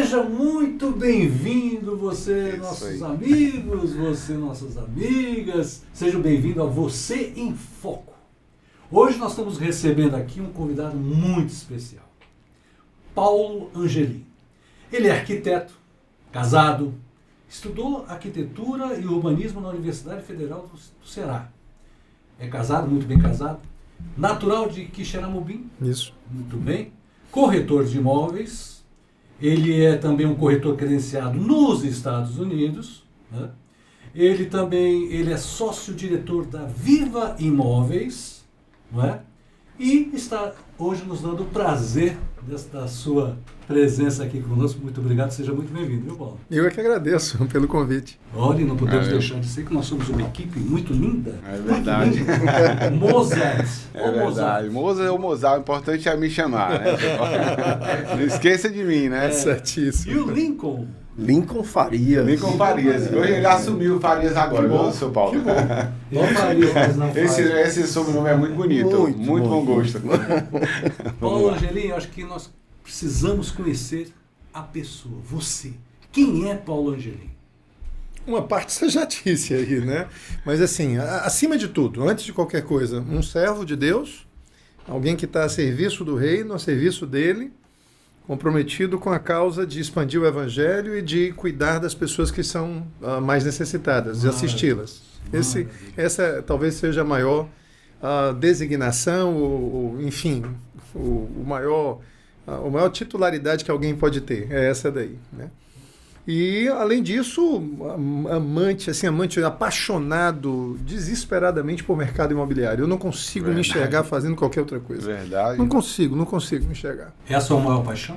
Seja muito bem-vindo, você, nossos amigos, você, nossas amigas. Sejam bem-vindos ao Você em Foco. Hoje nós estamos recebendo aqui um convidado muito especial, Paulo Angelim. Ele é arquiteto, casado, estudou arquitetura e urbanismo na Universidade Federal do Ceará. É casado, muito bem casado, natural de Quixeramobim. Isso. Muito bem. Corretor de imóveis. Ele é também um corretor credenciado nos Estados Unidos, né? Ele é sócio-diretor da Viva Imóveis, não é? E está hoje nos dando o prazer da sua presença aqui conosco. Muito obrigado, seja muito bem-vindo, viu, Paulo? Eu é que agradeço pelo convite. Olha, não podemos deixar de ser que nós somos uma equipe muito linda. É verdade. Mozart. É verdade. Mozart ou Mozart, o importante é me chamar, né? Não esqueça de mim, né? Certíssimo. E o Lincoln? Lincoln Farias. Lincoln Farias. Hoje ele assumiu o Farias agora, viu, seu Paulo? Que bom. Não Farias, mas não Farias. Esse sobrenome é muito bonito. Muito bom gosto. Paulo Angelim, acho que nós precisamos conhecer a pessoa, você. Quem é Paulo Angelim? Uma parte você já disse aí, né? Mas assim, acima de tudo, antes de qualquer coisa, um servo de Deus, alguém que está a serviço do reino, a serviço dele, comprometido com a causa de expandir o evangelho e de cuidar das pessoas que são mais necessitadas, de assisti-las. Essa talvez seja a maior designação, enfim, a maior titularidade que alguém pode ter, é essa daí, né? E, além disso, amante, apaixonado desesperadamente por mercado imobiliário. Eu não consigo me enxergar fazendo qualquer outra coisa. Verdade. Não consigo me enxergar. É a sua maior paixão?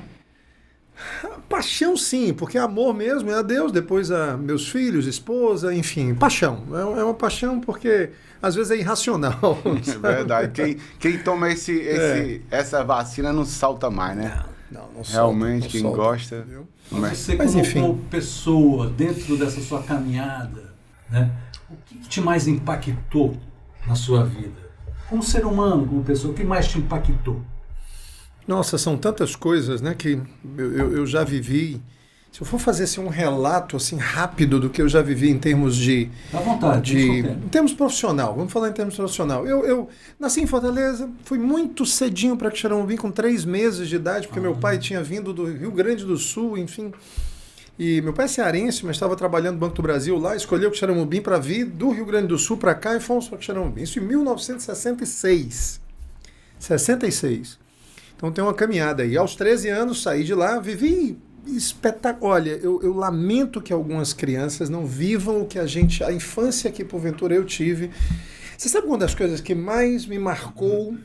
Paixão, sim, porque amor mesmo é a Deus, depois a meus filhos, esposa, enfim, paixão. É uma paixão porque, às vezes, é irracional. É verdade. Quem toma essa vacina não salta mais, né? Não realmente, solta, quem solta, gosta... Entendeu? Você, Mas, como enfim, pessoa, dentro dessa sua caminhada, né, o que te mais impactou na sua vida? Como ser humano, como pessoa, o que mais te impactou? Nossa, são tantas coisas, né, que eu já vivi. Se eu for fazer assim, um relato assim, rápido do que eu já vivi em termos de... Dá vontade. Em termos profissional, vamos falar em termos profissional. Eu nasci em Fortaleza, fui muito cedinho para Quixeramobim, com 3 meses de idade, porque meu pai tinha vindo do Rio Grande do Sul, enfim. E meu pai é cearense, mas estava trabalhando no Banco do Brasil lá, escolheu Quixeramobim para vir do Rio Grande do Sul para cá e fomos para Quixeramobim. Isso em 1966. 66. Então tem uma caminhada aí. Aos 13 anos saí de lá, vivi espetáculo. Olha, eu lamento que algumas crianças não vivam o que a infância que porventura eu tive. Você sabe uma das coisas que mais me marcou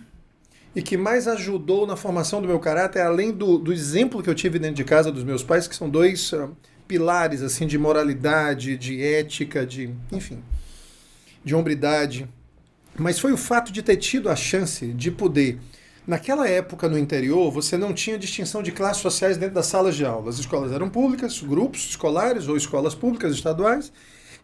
e que mais ajudou na formação do meu caráter, além do exemplo que eu tive dentro de casa dos meus pais, que são 2 pilares assim de moralidade, de ética, enfim, de hombridade, mas foi o fato de ter tido a chance de poder... Naquela época, no interior, você não tinha distinção de classes sociais dentro das salas de aula. As escolas eram públicas, grupos escolares ou escolas públicas estaduais,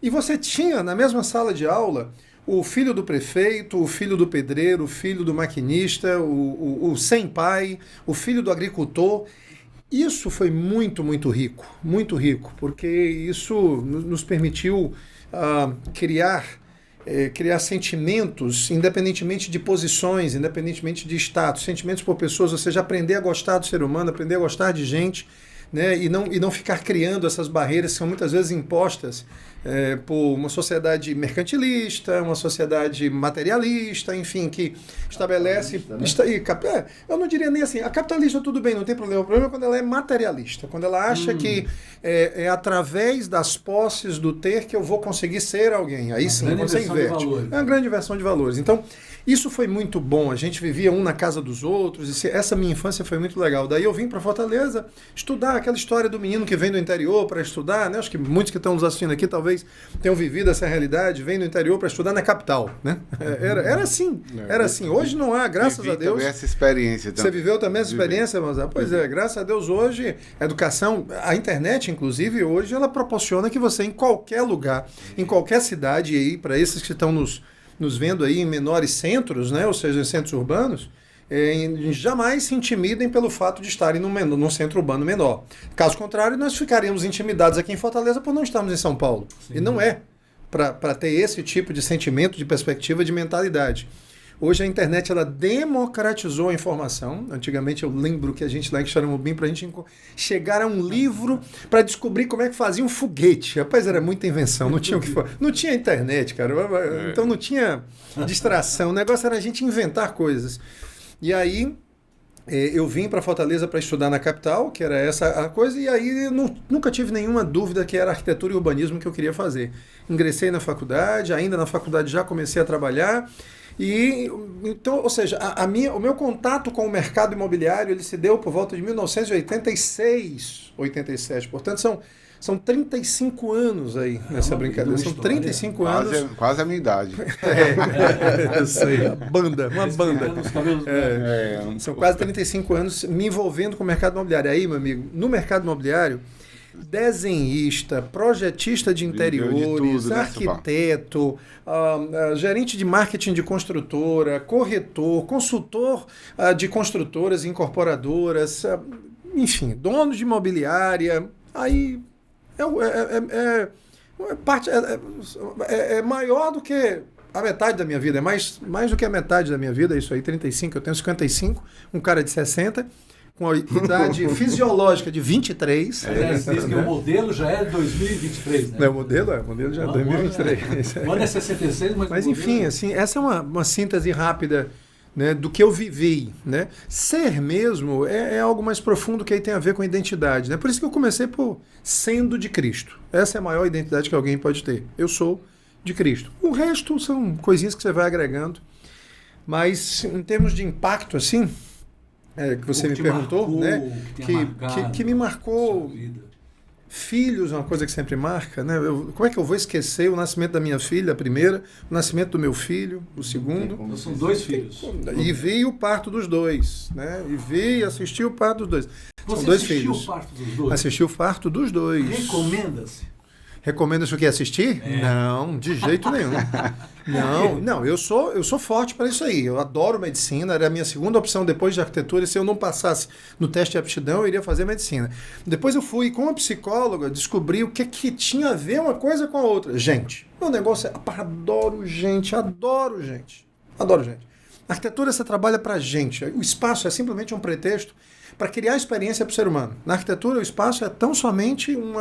e você tinha, na mesma sala de aula, o filho do prefeito, o filho do pedreiro, o filho do maquinista, o sem pai, o filho do agricultor. Isso foi muito, muito rico, porque isso nos permitiu criar sentimentos, independentemente de posições, independentemente de status, sentimentos por pessoas, ou seja, aprender a gostar do ser humano, aprender a gostar de gente, né, e não ficar criando essas barreiras que são muitas vezes impostas por uma sociedade mercantilista, uma sociedade materialista, enfim, que estabelece... eu não diria nem assim, a capitalista tudo bem, não tem problema. O problema é quando ela é materialista, quando ela acha que é através das posses do ter que eu vou conseguir ser alguém. Aí sim, quando você inverte. É uma grande inversão de valores. Então, isso foi muito bom. A gente vivia um na casa dos outros. Essa minha infância foi muito legal. Daí eu vim para Fortaleza estudar aquela história do menino que vem do interior para estudar, né? Acho que muitos que estão nos assistindo aqui talvez tenham vivido essa realidade, vem do interior para estudar na capital, né? Era assim. Era assim. Hoje não há, graças a Deus. Também essa experiência. Você viveu também essa experiência, Mozart? Pois é, graças a Deus hoje a educação, a internet inclusive, hoje ela proporciona que você em qualquer lugar, em qualquer cidade, e aí para esses que estão nos vendo aí em menores centros, né? Ou seja, em centros urbanos, jamais se intimidem pelo fato de estarem num centro urbano menor. Caso contrário, nós ficaríamos intimidados aqui em Fortaleza por não estarmos em São Paulo. Sim. E não é para ter esse tipo de sentimento, de perspectiva, de mentalidade. Hoje a internet ela democratizou a informação. Antigamente eu lembro que a gente lá em Xaramubim, para a gente chegar a um livro para descobrir como é que fazia um foguete. Rapaz, era muita invenção, não tinha o que fazer. Não tinha internet, cara. Então não tinha distração. O negócio era a gente inventar coisas. E aí eu vim para Fortaleza para estudar na capital, que era essa a coisa, e aí nunca tive nenhuma dúvida que era arquitetura e urbanismo que eu queria fazer. Ingressei na faculdade, ainda na faculdade já comecei a trabalhar. E então, ou seja, o meu contato com o mercado imobiliário ele se deu por volta de 1986, 87. Portanto, são 35 anos aí nessa brincadeira. São 35 anos. Quase a minha idade. Eu sei, uma banda. São quase 35 anos me envolvendo com o mercado imobiliário. Aí, meu amigo, no mercado imobiliário, desenhista, projetista de interiores, tudo, arquiteto, gerente de marketing de construtora, corretor, consultor de construtoras e incorporadoras, enfim, dono de imobiliária, aí é maior do que a metade da minha vida, é mais do que a metade da minha vida, isso aí, 35, eu tenho 55, um cara de 60, com a idade fisiológica de 23. Diz que o modelo já é 2023, né? Não, o modelo já é 2023. O ano é 66, mas enfim, assim, essa é uma síntese rápida, né, do que eu vivi, né? Ser mesmo é algo mais profundo que aí tem a ver com identidade, né? Por isso que eu comecei por sendo de Cristo. Essa é a maior identidade que alguém pode ter. Eu sou de Cristo. O resto são coisinhas que você vai agregando. Mas em termos de impacto, assim, que você me perguntou, marcou, né? Que me marcou. Filhos é uma coisa que sempre marca, né? Como é que eu vou esquecer o nascimento da minha filha, a primeira, o nascimento do meu filho, o segundo? São 2 filhos. E vi o parto dos 2, né? E assisti o parto dos 2. Você São 2 assistiu filhos. O parto dos 2? Assisti o parto dos 2. Recomenda-se? Recomenda-se o que? Assistir? Não, de jeito nenhum. Não, eu sou forte para isso aí. Eu adoro medicina, era a minha segunda opção depois de arquitetura. Se eu não passasse no teste de aptidão, eu iria fazer medicina. Depois eu fui com uma psicóloga, descobri o que tinha a ver uma coisa com a outra. Gente, meu negócio é adoro gente. A arquitetura você trabalha para gente. O espaço é simplesmente um pretexto para criar experiência para o ser humano. Na arquitetura, o espaço é tão somente um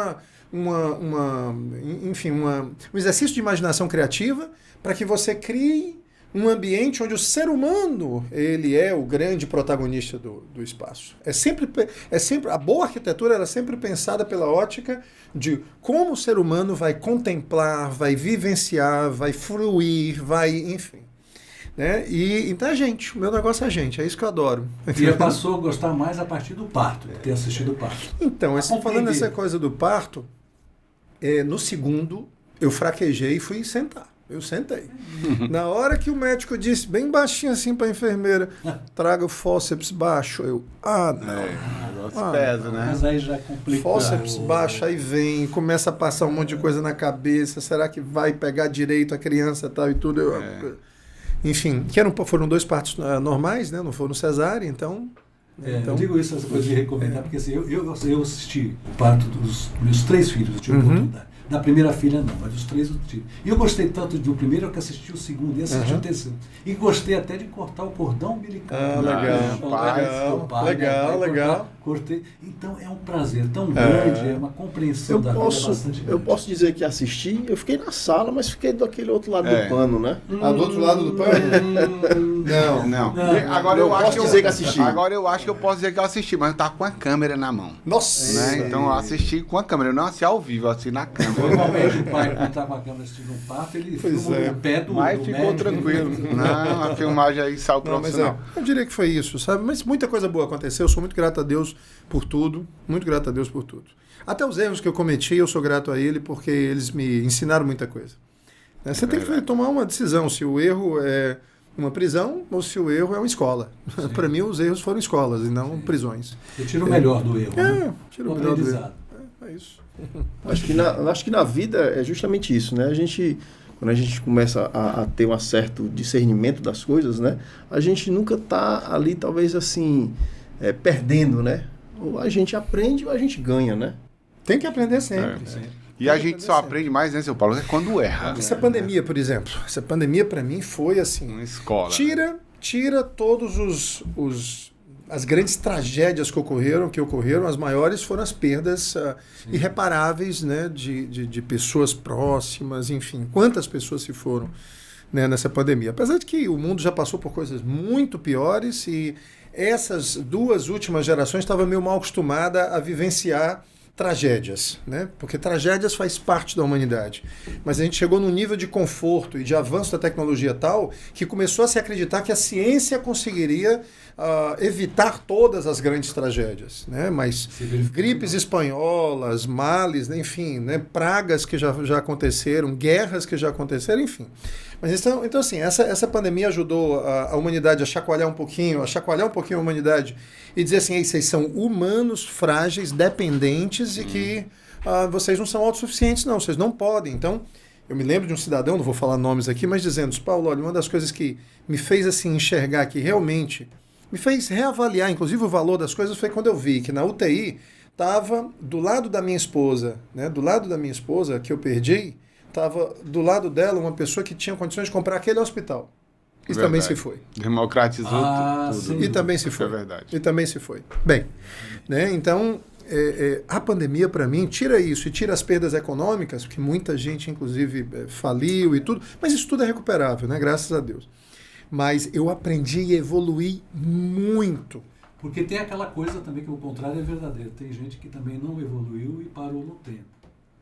exercício de imaginação criativa para que você crie um ambiente onde o ser humano ele é o grande protagonista do espaço. É sempre a boa arquitetura ela é sempre pensada pela ótica de como o ser humano vai contemplar, vai vivenciar, vai fruir, enfim. Né? Então é gente, o meu negócio é gente, é isso que eu adoro. E passou a gostar mais a partir do parto, de ter assistido o parto. Então, falando dessa coisa do parto, no segundo eu fraquejei e fui sentar. Eu sentei. Na hora que o médico disse, bem baixinho assim para a enfermeira, traga o fórceps baixo, não. Pesa, né? Mas aí já complica. Fórceps baixo, aí vem, começa a passar um monte de coisa na cabeça, será que vai pegar direito a criança tal e tudo? Enfim, foram 2 partos normais, né? Não foram cesárea, então... Eu digo isso, essa coisa de recomendar, porque assim, eu assisti o parto dos meus 3 filhos, eu tive oportunidade. Da primeira filha não, mas dos 3 eu tive. E eu gostei tanto do primeiro que assisti o segundo e assisti o terceiro. E gostei até de cortar o cordão umbilical. Legal. Cortei. Então é um prazer tão grande, é uma compreensão da vida bastante grande. Eu posso dizer que assisti, eu fiquei na sala, mas fiquei do aquele outro lado do pano, né? Do outro lado do pano? Não. Agora eu acho que eu posso dizer que eu assisti, mas eu tava com a câmera na mão. Nossa! Né? Então eu assisti com a câmera, eu não assisti ao vivo, eu assisti na câmera. Normalmente o pai, quando está com a câmera assistindo um parto, ele filma o pé do Mas ficou médico, tranquilo. Não, a filmagem aí saiu profissional. Eu diria que foi isso, sabe? Mas muita coisa boa aconteceu, eu sou muito grato a Deus por tudo, muito grato a Deus por tudo. Até os erros que eu cometi, eu sou grato a Ele porque eles me ensinaram muita coisa. Você tem que tomar uma decisão, se o erro é uma prisão ou se o erro é uma escola. Para mim, os erros foram escolas e não prisões. Eu tiro o melhor do erro. Tiro o melhor do erro. É isso. Acho que na vida é justamente isso, né? A gente, quando a gente começa a ter um certo discernimento das coisas, né? A gente nunca está ali, talvez assim, perdendo, né? Ou a gente aprende ou a gente ganha, né? Tem que aprender sempre. Sempre. E a gente só aprende mais, né, seu Paulo, é quando erra. Essa pandemia, por exemplo. Essa pandemia, para mim, foi assim... Uma escola. Tira todos as grandes tragédias que ocorreram, as maiores foram as perdas irreparáveis, né, de pessoas próximas, enfim, quantas pessoas se foram, né, nessa pandemia. Apesar de que o mundo já passou por coisas muito piores e essas duas últimas gerações estavam meio mal acostumadas a vivenciar tragédias, né? Porque tragédias faz parte da humanidade. Mas a gente chegou num nível de conforto e de avanço da tecnologia tal que começou a se acreditar que a ciência conseguiria evitar todas as grandes tragédias, né? Mas gripes espanholas, males, né? Enfim, né? Pragas que já aconteceram, guerras que já aconteceram, enfim. Mas então assim, essa pandemia ajudou a humanidade a chacoalhar um pouquinho a humanidade e dizer assim, vocês são humanos, frágeis, dependentes e que vocês não são autossuficientes, não, vocês não podem. Então, eu me lembro de um cidadão, não vou falar nomes aqui, mas dizendo, Paulo, olha, uma das coisas que me fez assim enxergar que realmente me fez reavaliar, inclusive, o valor das coisas foi quando eu vi que na UTI estava do lado da minha esposa, né, do lado da minha esposa, que eu perdi, estava do lado dela uma pessoa que tinha condições de comprar aquele hospital. E também se foi. Democratizou tudo. E também se foi. É verdade. E também se foi. Bem, né, então, a pandemia, para mim, tira isso e tira as perdas econômicas, porque muita gente, inclusive, faliu e tudo, mas isso tudo é recuperável, né, graças a Deus. Mas eu aprendi e evoluí muito. Porque tem aquela coisa também que o contrário é verdadeiro. Tem gente que também não evoluiu e parou no tempo.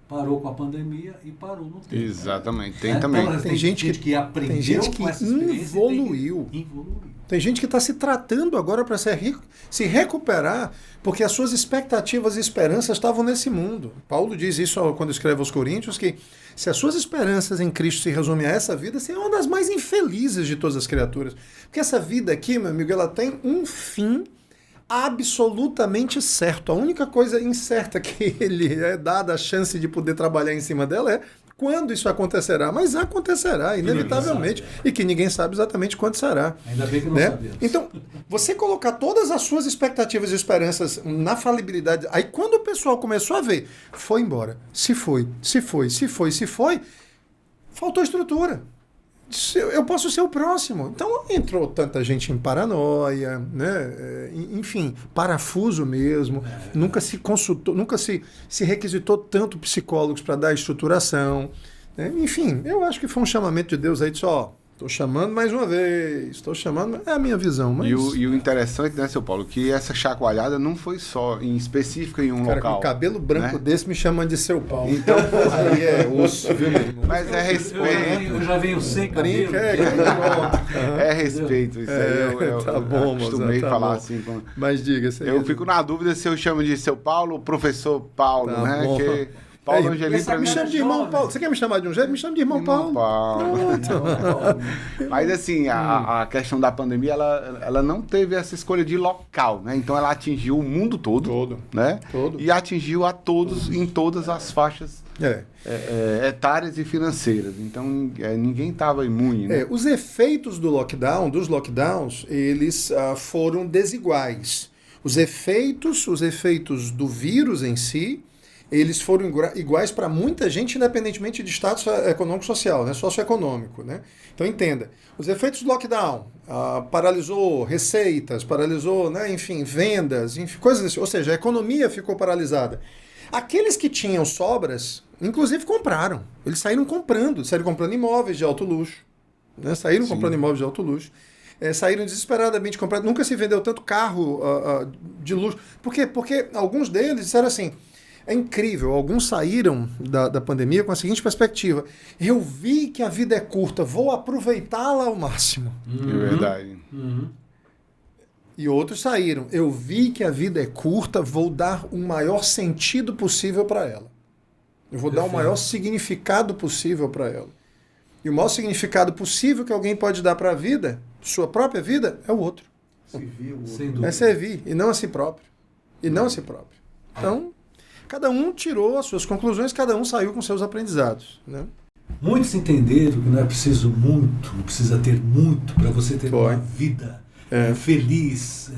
Parou com a pandemia e parou no tempo. Exatamente. Tem também. Então, tem gente que aprendeu, tem gente que com essa experiência evoluiu. Tem gente que está se tratando agora para se recuperar, porque as suas expectativas e esperanças estavam nesse mundo. Paulo diz isso quando escreve aos Coríntios, que se as suas esperanças em Cristo se resumem a essa vida, você é uma das mais infelizes de todas as criaturas. Porque essa vida aqui, meu amigo, ela tem um fim absolutamente certo. A única coisa incerta que ele é dada a chance de poder trabalhar em cima dela é quando isso acontecerá, mas acontecerá, inevitavelmente, e que ninguém sabe exatamente quando será. Ainda bem que não né? sabemos. Então, você colocar todas as suas expectativas e esperanças na falibilidade, aí quando o pessoal começou a ver, foi embora, se foi, faltou estrutura. Eu posso ser o próximo. Então entrou tanta gente em paranoia, né? Enfim, parafuso mesmo. Nunca se consultou, nunca se requisitou tanto psicólogos para dar estruturação. Né? Enfim, eu acho que foi um chamamento de Deus aí de só. Estou chamando mais uma vez, estou chamando, é a minha visão. Mas... E o interessante, né, seu Paulo, que essa chacoalhada não foi só em específica em um local. Com cabelo branco, né? Desse me chamando de seu Paulo. Então, aí é osso, viu, meu irmão? Mas é respeito. Eu já venho sem cabelo. É respeito, isso aí eu tá bom, acostumei tá falar bom. assim. Mas diga, eu fico na dúvida se eu chamo de seu Paulo ou professor Paulo, tá né? Bom. Que Paulo Angelim pra mim... Me chama de irmão Paulo. Você quer me chamar de um jeito? Me chama de irmão Paulo. Mas assim, a questão da pandemia, ela não teve essa escolha de local, né? Então ela atingiu o mundo todo. Né? E atingiu a todos em todas as faixas etárias e financeiras. Então ninguém estava imune, né? Os efeitos dos lockdowns, eles foram desiguais. Os efeitos do vírus em si, eles foram iguais para muita gente, independentemente de status econômico-social, né? Socioeconômico. Né? Então, entenda, os efeitos do lockdown paralisou receitas, paralisou, né? Enfim, vendas, enfim, coisas assim. Ou seja, a economia ficou paralisada. Aqueles que tinham sobras, inclusive compraram. Eles saíram comprando imóveis de alto luxo. Né? Saíram desesperadamente comprando. Nunca se vendeu tanto carro de luxo. Por quê? Porque alguns deles disseram assim... É incrível, alguns saíram da pandemia com a seguinte perspectiva: eu vi que a vida é curta, vou aproveitá-la ao máximo. É verdade. E outros saíram: eu vi que a vida é curta, vou dar o maior sentido possível para ela. Eu vou dar o maior significado possível para ela. E o maior significado possível que alguém pode dar para a vida, sua própria vida, é o outro. É servir, e não a si próprio. Então... Cada um tirou as suas conclusões, cada um saiu com seus aprendizados. Né? Muitos entenderam que não é preciso muito, não precisa ter muito para você ter uma vida feliz,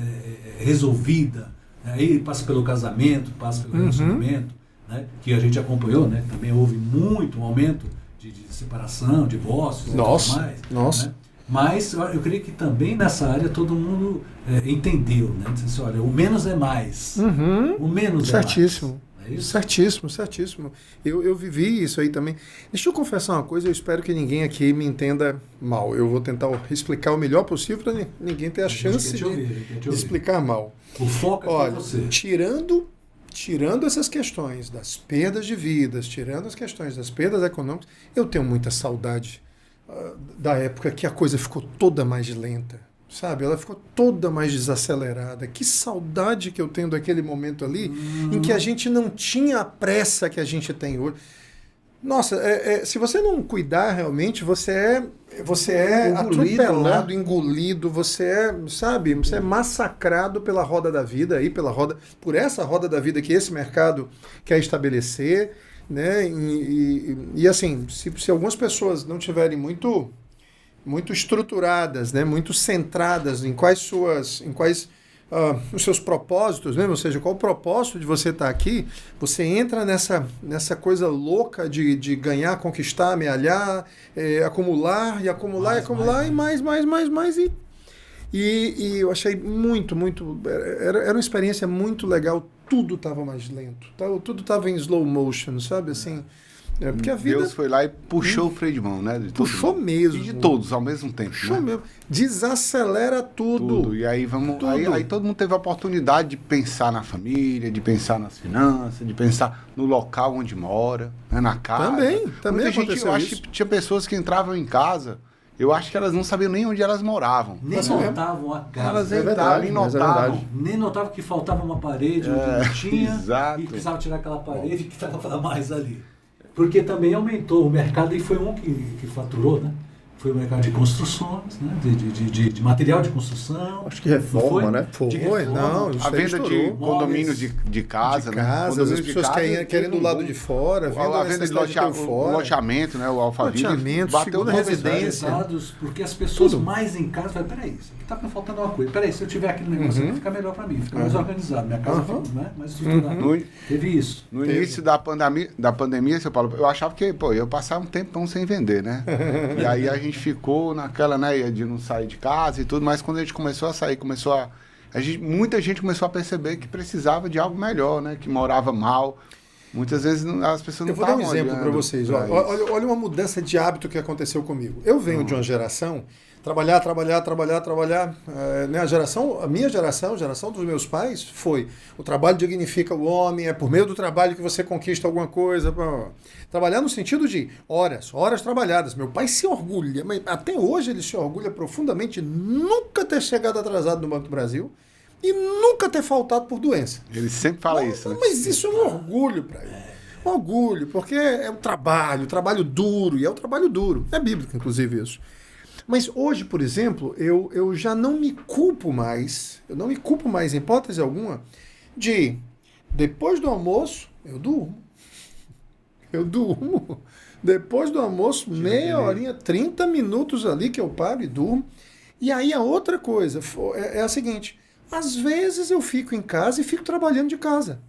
resolvida. Aí passa pelo casamento, passa pelo relacionamento, né? Que a gente acompanhou, né? Também houve muito um aumento de separação, divórcios e tudo mais. Nossa. Né? Mas eu creio que também nessa área todo mundo entendeu, né? Disse assim, olha, o menos é mais. O menos certíssimo. é mais. É isso? Certíssimo. Eu vivi isso aí também. Deixa eu confessar uma coisa, eu espero que ninguém aqui me entenda mal. Eu vou tentar explicar o melhor possível para ninguém ter a chance de explicar mal. O foco é para você. Tirando essas questões das perdas de vidas, tirando as questões das perdas econômicas, eu tenho muita saudade da época que a coisa ficou toda mais lenta, sabe? Ela ficou toda mais desacelerada. Que saudade que eu tenho daquele momento ali em que a gente não tinha a pressa que a gente tem hoje. Nossa, se você não cuidar realmente, você é atropelado, né? Engolido, você é massacrado pela roda da vida, por essa roda da vida que esse mercado quer estabelecer, né? E assim, se algumas pessoas não tiverem muito estruturadas, né? Muito centradas em quais os seus propósitos, né? Ou seja, qual o propósito de você estar aqui, você entra nessa coisa louca de ganhar, conquistar, amealhar, acumular e mais. E eu achei muito, era uma experiência muito legal, tudo estava mais lento, tudo estava em slow motion, sabe, assim, porque a vida... Deus foi lá e puxou o freio de mão, né? Puxou mesmo. E de todos ao mesmo tempo, puxou, né? mesmo. Desacelera tudo. E aí aí todo mundo teve a oportunidade de pensar na família, de pensar nas finanças, de pensar no local onde mora, né? Na casa. Também aconteceu isso. Eu acho que tinha pessoas que entravam em casa, eu acho que elas não sabiam nem onde elas moravam. Nem notavam a casa. Elas entravam, nem notavam. Nem notavam que faltava uma parede onde não tinha. Exato. E precisava tirar aquela parede que estava mais ali. Porque também aumentou o mercado, e foi um que faturou, né? Foi o mercado de construções, né? De material de construção. Acho que reforma, né? Isso a venda de condomínios de casa, né? As pessoas querem do lado de fora, a venda de loteamento, né? O Alphaville bateu na residência. Porque as pessoas mais em casa falam, peraí, isso aqui tá me faltando uma coisa. Peraí, se eu tiver aquele negócio aqui, fica melhor para mim, fica mais organizado. Minha casa fica mais estruturada. Teve isso. No início da pandemia, seu Paulo, eu achava que eu ia passar um tempão sem vender, né? E aí a gente ficou naquela, né, de não sair de casa e tudo, mas quando a gente começou a sair, muita gente começou a perceber que precisava de algo melhor, né, que morava mal. Muitas vezes as pessoas não estavam olhando. Eu vou dar um exemplo para vocês. Olha uma mudança de hábito que aconteceu comigo. Eu venho de uma geração, trabalhar, né? A minha geração, a geração dos meus pais, foi o trabalho dignifica o homem, é por meio do trabalho que você conquista alguma coisa. Trabalhar no sentido de horas trabalhadas. Meu pai se orgulha, mas até hoje ele se orgulha profundamente de nunca ter chegado atrasado no Banco do Brasil e nunca ter faltado por doença. Ele sempre fala isso, né? Mas isso é um orgulho para ele. Um orgulho, porque é um trabalho duro, e é um trabalho duro. É bíblico, inclusive, isso. Mas hoje, por exemplo, eu já não me culpo mais, em hipótese alguma, de, depois do almoço, eu durmo. Depois do almoço, meia horinha, 30 minutos ali que eu paro e durmo. E aí a outra coisa é a seguinte, às vezes eu fico em casa e fico trabalhando de casa.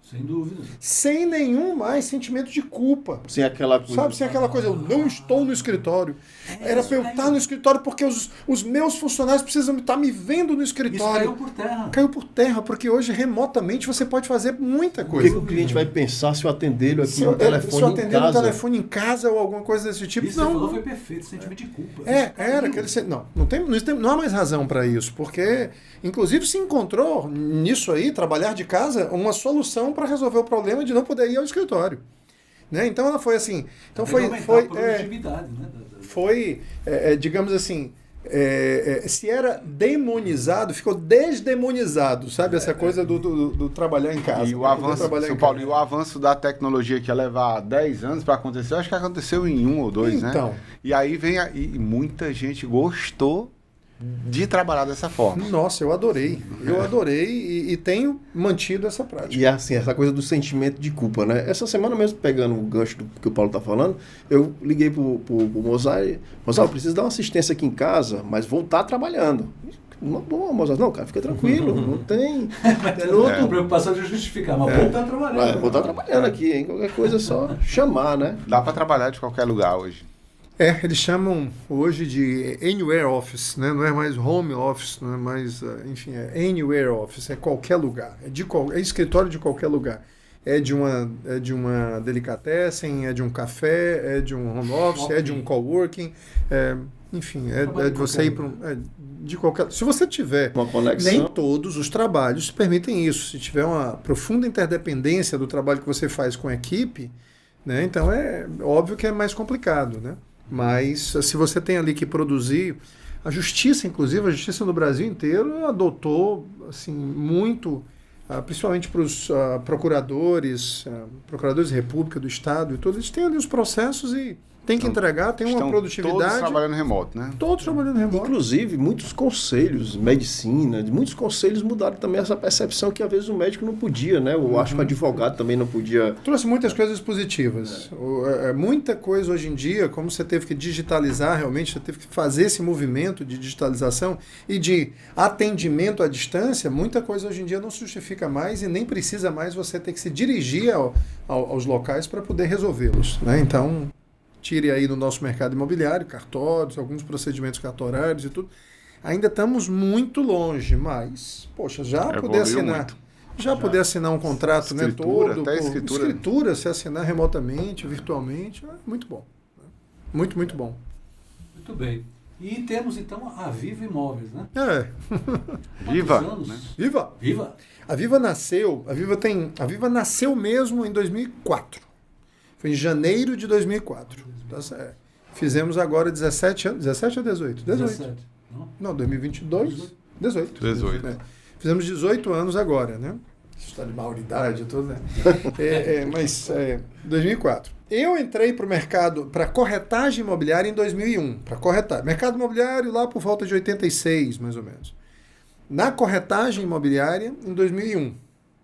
Sem dúvida. Sem nenhum mais sentimento de culpa. Sem aquela coisa. Sabe, sem aquela coisa, eu não estou no escritório. Era para eu estar no escritório porque os meus funcionários precisam estar me vendo no escritório. Isso caiu por terra. Caiu por terra, porque hoje remotamente você pode fazer muita coisa. O que o cliente vai pensar se eu atender ele aqui no telefone se eu atender no telefone em casa ou alguma coisa desse tipo? Isso não. Você falou foi perfeito, sentimento de culpa. Não há mais razão para isso, porque inclusive se encontrou nisso aí, trabalhar de casa, uma solução para resolver o problema de não poder ir ao escritório. Né? Então ela foi assim. Então foi digamos assim, se era demonizado, ficou desdemonizado, sabe? Essa coisa do trabalhar em casa. E o avanço, São Paulo, e o avanço da tecnologia que ia levar 10 anos para acontecer, acho que aconteceu em 1 ou 2, então, né? E aí e muita gente gostou de trabalhar dessa forma. Nossa, eu adorei. Eu adorei e tenho mantido essa prática. E assim, essa coisa do sentimento de culpa, né? Essa semana mesmo, pegando o gancho do que o Paulo tá falando, eu liguei pro Mozart. Mozart, eu preciso dar uma assistência aqui em casa, mas voltar trabalhando. Uma boa, Mozart. Não, cara, fica tranquilo. Não tem... A preocupação de justificar, mas voltar trabalhando. Voltar trabalhando aqui, hein? Qualquer coisa é só chamar, né? Dá para trabalhar de qualquer lugar hoje. Eles chamam hoje de Anywhere Office, né? Não é mais Home Office, não é mais, enfim, é Anywhere Office, é qualquer lugar, é escritório de qualquer lugar. É de uma delicatessen, é de um café, é de um home office, é de um coworking, enfim, é de você ir para de qualquer... Se você tiver... Uma conexão. Nem todos os trabalhos permitem isso. Se tiver uma profunda interdependência do trabalho que você faz com a equipe, né? Então é óbvio que é mais complicado, né? Mas se você tem ali que produzir, a justiça, inclusive, a justiça no Brasil inteiro adotou assim, muito, principalmente para os procuradores de república do Estado e tudo, eles têm ali os processos e tem que entregar, tem uma produtividade. Todos trabalhando remoto, né? Todos trabalhando remoto. Inclusive, muitos conselhos, medicina, muitos conselhos mudaram também essa percepção que às vezes o médico não podia, né? Eu acho que o advogado também não podia. Trouxe muitas coisas positivas. Muita coisa hoje em dia, como você teve que digitalizar realmente, você teve que fazer esse movimento de digitalização e de atendimento à distância, muita coisa hoje em dia não se justifica mais e nem precisa mais você ter que se dirigir aos locais para poder resolvê-los, né? Então... Tire aí no nosso mercado imobiliário, cartórios, alguns procedimentos cartorários e tudo. Ainda estamos muito longe, mas, poxa, poder assinar um contrato, né, todo, até escritura, se assinar remotamente, virtualmente, é muito bom. Muito, muito bom. Muito bem. E temos, então, a Viva Imóveis, né? Viva! Né? Viva! A Viva nasceu mesmo em 2004. Foi em janeiro de 2004. Tá certo. Fizemos agora 17 anos. 17 ou 18? 18. Não, 2022? 18. Fizemos 18 anos agora, né? Está de maioridade, tudo, né? 2004. Eu entrei para o mercado, para corretagem imobiliária em 2001. Para corretar. Mercado imobiliário lá por volta de 86, mais ou menos. Na corretagem imobiliária em 2001.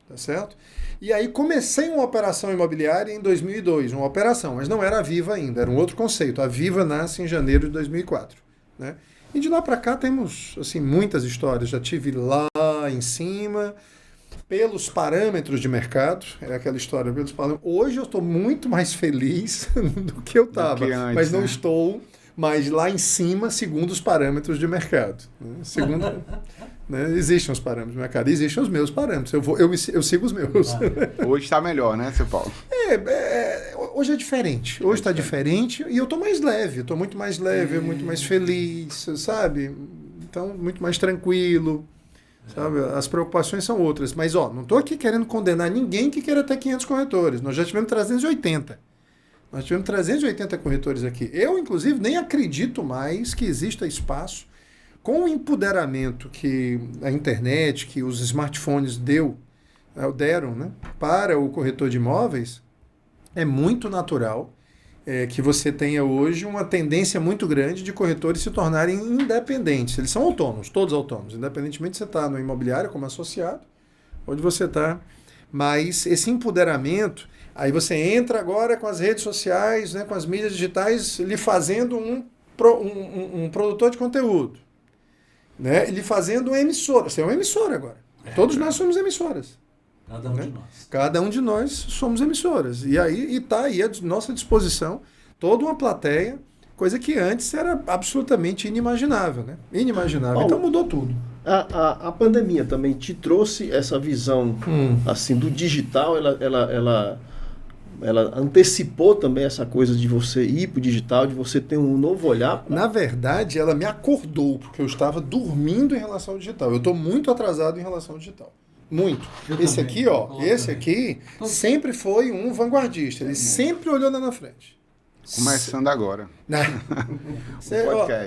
Tá certo? E aí comecei uma operação imobiliária em 2002, uma operação, mas não era a Viva ainda, era um outro conceito. A Viva nasce em janeiro de 2004, né? E de lá para cá temos assim muitas histórias. Já tive lá em cima, pelos parâmetros de mercado, é aquela história pelos parâmetros. Hoje eu estou muito mais feliz do que eu estava, mas não estou mais lá em cima segundo os parâmetros de mercado. Segundo... Né? Existem os parâmetros do mercado, existem os meus parâmetros. Eu sigo os meus. Hoje está melhor, né, seu Paulo? Hoje é diferente. Hoje está diferente e eu estou mais leve. Estou muito mais leve, muito mais feliz, sabe? Então, muito mais tranquilo. Sabe? As preocupações são outras. Mas, não estou aqui querendo condenar ninguém que queira ter 500 corretores. Nós já tivemos 380. Nós tivemos 380 corretores aqui. Eu, inclusive, nem acredito mais que exista espaço. Com o empoderamento que a internet, que os smartphones deram, né, para o corretor de imóveis, é muito natural que você tenha hoje uma tendência muito grande de corretores se tornarem independentes. Eles são autônomos, todos autônomos, independentemente de você estar no imobiliário como associado, ou de você estar... Mas esse empoderamento, aí você entra agora com as redes sociais, né, com as mídias digitais, lhe fazendo um produtor de conteúdo. Né? Ele fazendo uma emissora. Você é uma emissora agora. Todos nós somos emissoras. Cada um de nós. Cada um de nós somos emissoras. E aí está aí à nossa disposição toda uma plateia, coisa que antes era absolutamente inimaginável. Né? Inimaginável. Paulo, então mudou tudo. A pandemia também te trouxe essa visão assim, do digital, ela antecipou também essa coisa de você ir para o digital, de você ter um novo olhar? Na verdade, ela me acordou, porque eu estava dormindo em relação ao digital. Eu estou muito atrasado em relação ao digital. Muito. Esse aqui sempre foi um vanguardista. Ele sempre olhou lá na frente. Começando agora.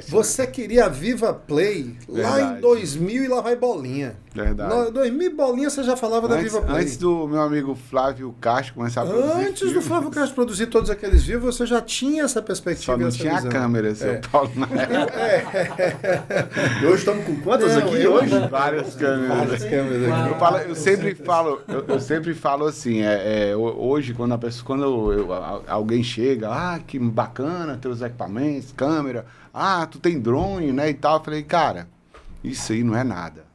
Você queria a Viva Play lá em 2000 e lá vai bolinha. Verdade. 2000 bolinhas você já falava da Viva Play. Antes do meu amigo Flávio Castro começar a produzir. Antes do Flávio Castro produzir todos aqueles vivos, você já tinha essa perspectiva. Só não tinha visão. A câmera, seu Paulo, na época. E hoje estamos com quantas aqui hoje? Várias câmeras. Eu sempre falo assim, hoje quando alguém chega, que bacana, teus equipamentos, câmera, tu tem drone, né, e tal. Eu falei, cara, isso aí não é nada.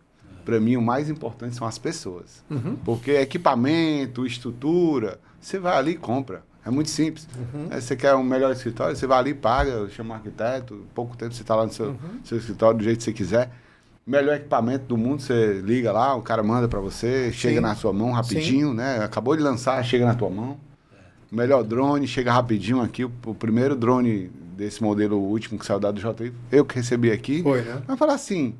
Para mim, o mais importante são as pessoas. Porque equipamento, estrutura, você vai ali e compra. É muito simples. Você quer um melhor escritório, você vai ali, paga, chama um arquiteto, pouco tempo você está lá no seu escritório do jeito que você quiser. Melhor equipamento do mundo, você liga lá, o cara manda para você, chega na sua mão rapidinho, né? Acabou de lançar, chega na tua mão. Melhor drone, chega rapidinho aqui. O primeiro drone desse modelo último que saiu da do JI, eu que recebi aqui. Foi, né? Mas falar assim,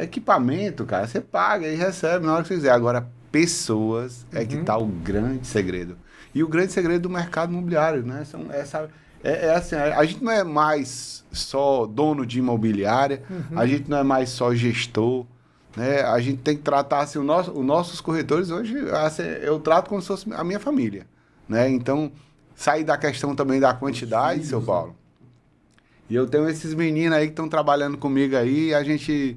equipamento, cara, você paga e recebe na hora que você quiser. Agora, pessoas é que está o grande segredo. E o grande segredo do mercado imobiliário, né? Assim, a gente não é mais só dono de imobiliária, a gente não é mais só gestor, né? A gente tem que tratar assim, os nossos corretores hoje, assim, eu trato como se fosse a minha família, né? Então, sair da questão também da quantidade, seu Paulo. E eu tenho esses meninos aí que estão trabalhando comigo aí, a gente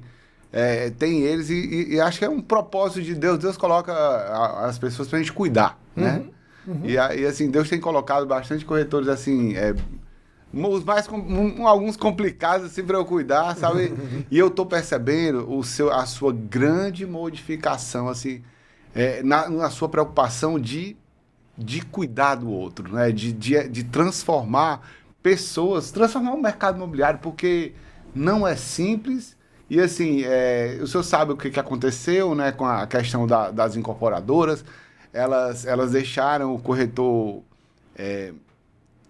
tem eles e acho que é um propósito de Deus. Deus coloca as pessoas pra gente cuidar, né? E assim, Deus tem colocado bastante corretores assim, alguns complicados assim para eu cuidar, sabe? E eu tô percebendo a sua grande modificação, assim, na sua preocupação de cuidar do outro, né? De transformar pessoas, transformar o mercado imobiliário, porque não é simples. E assim, o senhor sabe o que aconteceu, né, com a questão das incorporadoras. Elas deixaram o corretor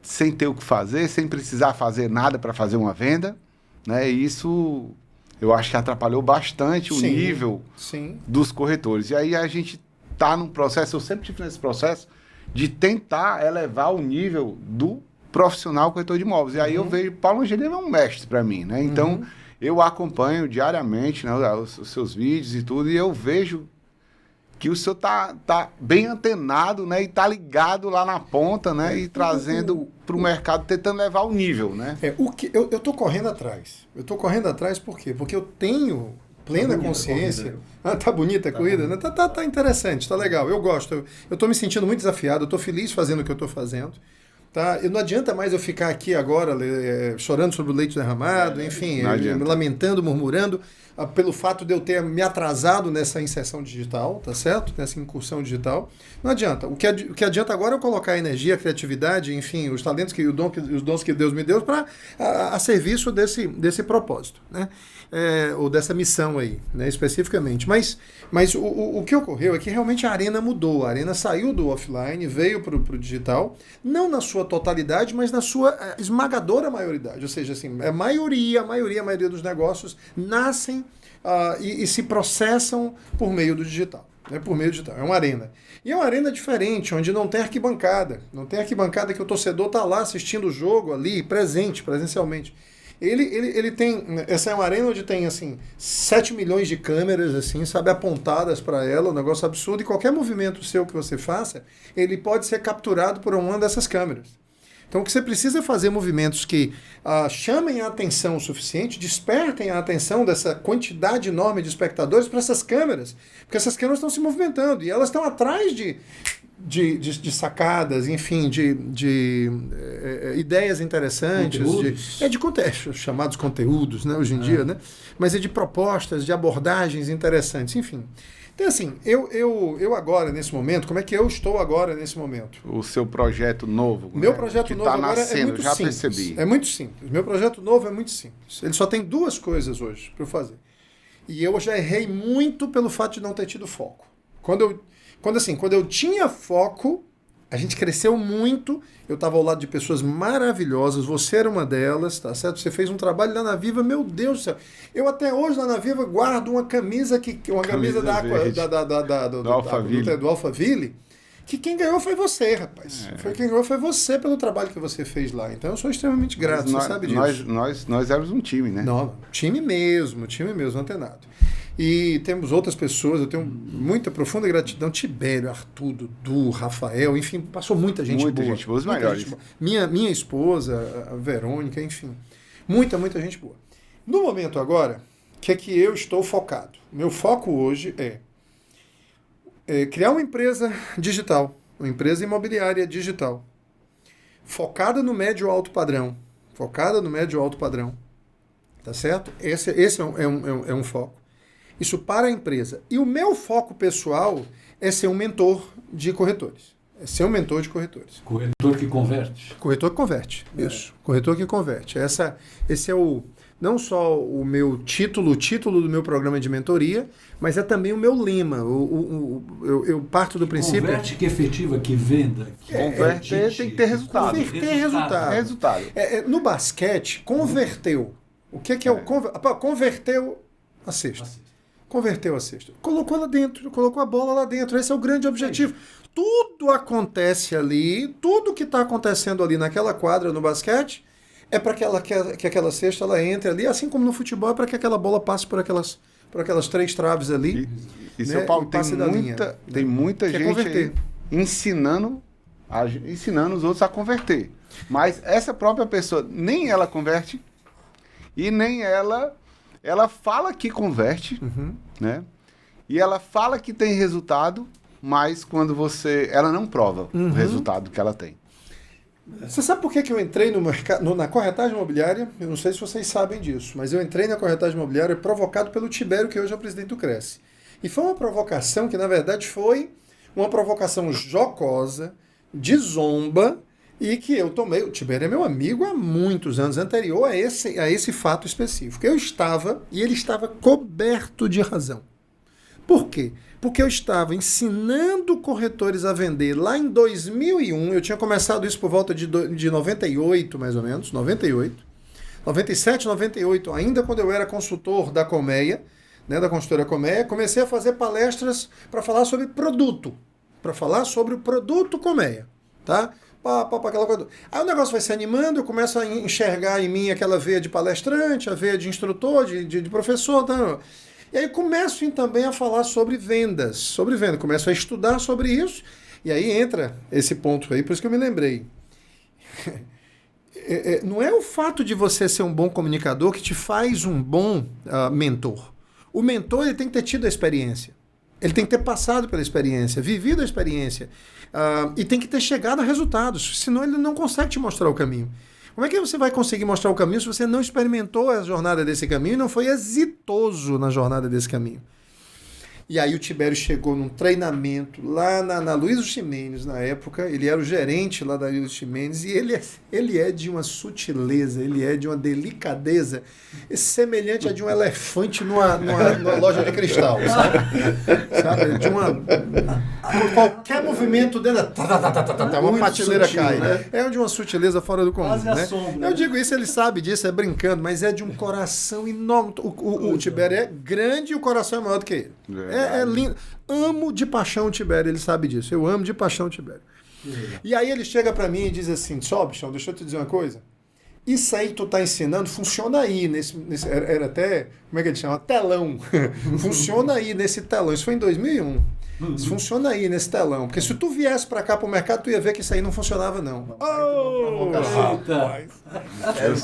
sem ter o que fazer, sem precisar fazer nada para fazer uma venda, né? E isso eu acho que atrapalhou bastante o nível dos corretores. E aí a gente está num processo, eu sempre tive nesse processo, de tentar elevar o nível do profissional corretor de imóveis. E aí eu vejo, Paulo Angelino é um mestre para mim, né? Então, eu acompanho diariamente, né, os seus vídeos e tudo, e eu vejo que o senhor tá bem antenado, né? E tá ligado lá na ponta, né? E trazendo para o mercado, tentando levar o nível, né? Eu tô correndo atrás. Eu tô correndo atrás por quê? Porque eu tenho plena consciência. Tá bonita a corrida, né? Tá interessante, tá legal. Eu gosto. Eu tô me sentindo muito desafiado, eu tô feliz fazendo o que eu tô fazendo. Tá? Não adianta mais eu ficar aqui agora chorando sobre o leite derramado, enfim, lamentando, murmurando, pelo fato de eu ter me atrasado nessa inserção digital, tá certo? Nessa incursão digital. Não adianta. O que adianta agora é eu colocar a energia, a criatividade, enfim, os talentos os dons que Deus me deu para a serviço desse propósito, né? Ou dessa missão aí, né, especificamente. Mas o que ocorreu é que realmente a Arena mudou. A Arena saiu do offline, veio para o digital, não na sua totalidade, mas na sua esmagadora maioridade. Ou seja, assim, a maioria dos negócios nascem e se processam por meio do digital. Por meio digital. É uma arena. E é uma arena diferente, onde não tem arquibancada. Não tem arquibancada que o torcedor está lá assistindo o jogo ali, presencialmente. Ele tem... Essa é uma arena onde tem, assim, 7 milhões de câmeras, assim, sabe, apontadas para ela, um negócio absurdo, e qualquer movimento seu que você faça, ele pode ser capturado por uma dessas câmeras. Então, o que você precisa é fazer movimentos que chamem a atenção o suficiente, despertem a atenção dessa quantidade enorme de espectadores para essas câmeras, porque essas câmeras estão se movimentando, e elas estão atrás de sacadas, enfim, de ideias interessantes, chamados conteúdos, né, hoje em dia, né? Mas de propostas, de abordagens interessantes, enfim. Então, assim, eu agora, nesse momento, como é que eu estou agora, nesse momento? O seu projeto novo. Meu projeto novo agora é muito simples. Percebi. É muito simples. Meu projeto novo é muito simples. Ele só tem 2 coisas hoje para eu fazer. E eu já errei muito pelo fato de não ter tido foco. Quando eu tinha foco, a gente cresceu muito, eu estava ao lado de pessoas maravilhosas, você era uma delas, tá certo? Você fez um trabalho lá na Viva, meu Deus do céu. Eu até hoje lá na Viva guardo uma camisa do Alphaville, que quem ganhou foi você, rapaz. Quem ganhou foi você pelo trabalho que você fez lá. Então eu sou extremamente grato, você sabe disso. Nós éramos um time, né? Não, time mesmo, antenado. E temos outras pessoas, eu tenho muita profunda gratidão. Tibério, Arthur, Dudu, Rafael, enfim, passou muita gente boa. Muita gente boa, os melhores. Minha esposa, a Verônica, enfim. Muita gente boa. No momento agora, que é que eu estou focado? Meu foco hoje é criar uma empresa digital, uma empresa imobiliária digital, focada no médio alto padrão. Tá certo? Esse é um foco. Isso para a empresa. E o meu foco pessoal é ser um mentor de corretores. Corretor que converte. Corretor que converte, isso. Corretor que converte. Esse é não só o meu título do meu programa de mentoria, mas é também o meu lema. Eu parto do princípio... Converte, que efetiva, que venda. Converter tem que ter resultado. Converter resultado. No basquete, converteu. O que é o converteu a cesta? Converteu a cesta. Colocou lá dentro, colocou a bola lá dentro. Esse é o grande objetivo. Tudo acontece ali, tudo que está acontecendo ali naquela quadra no basquete é para que aquela cesta ela entre ali, assim como no futebol é para que aquela bola passe por aquelas 3 traves ali. E seu Paulo, tem muita gente aí ensinando os outros a converter. Mas essa própria pessoa, nem ela converte e nem ela fala que converte, né? E ela fala que tem resultado, mas quando ela não prova o resultado que ela tem. Você sabe por que eu entrei na corretagem imobiliária? Eu não sei se vocês sabem disso, mas eu entrei na corretagem imobiliária provocado pelo Tibério, que hoje é o presidente do Cresce. E foi uma provocação que, na verdade, foi uma provocação jocosa, de zomba, e que eu tomei. O Tibério é meu amigo há muitos anos, anterior a esse fato específico. Eu estava, e ele estava coberto de razão. Por quê? Porque eu estava ensinando corretores a vender lá em 2001, eu tinha começado isso por volta de 98, mais ou menos, 97, 98, ainda quando eu era consultor da Colmeia, né, da consultora Colmeia, comecei a fazer palestras para falar sobre produto, o produto Colmeia, tá? Aquela coisa. Aí o negócio vai se animando, eu começo a enxergar em mim aquela veia de palestrante, a veia de instrutor, de professor, tá? E aí começo também a falar sobre vendas, começo a estudar sobre isso, e aí entra esse ponto aí, por isso que eu me lembrei. Não é o fato de você ser um bom comunicador que te faz um bom mentor. O mentor ele tem que ter tido a experiência, ele tem que ter passado pela experiência, vivido a experiência, e tem que ter chegado a resultados, senão ele não consegue te mostrar o caminho. Como é que você vai conseguir mostrar o caminho se você não experimentou a jornada desse caminho e não foi exitoso na jornada desse caminho? E aí o Tibério chegou num treinamento lá na Luiz Ximenes, na época, ele era o gerente lá da Luiz Ximenes, e ele é de uma sutileza, ele é de uma delicadeza semelhante a de um elefante numa loja de cristal, sabe? De qualquer movimento dele, uma prateleira cai. Né? É de uma sutileza fora do comum. Né? Eu digo isso, ele sabe disso, é brincando, mas é de um coração enorme. O Tibério é grande e o coração é maior do que ele. É lindo. Amo de paixão o Tibério, ele sabe disso. Eu amo de paixão o Tibério. E aí ele chega pra mim e diz assim, só, bichão, deixa eu te dizer uma coisa. Isso aí que tu tá ensinando funciona aí, era até, como é que ele chama? Telão. Funciona aí nesse telão. Isso foi em 2001. Isso funciona aí nesse telão. Porque se tu viesse pra cá pro mercado, tu ia ver que isso aí não funcionava, não.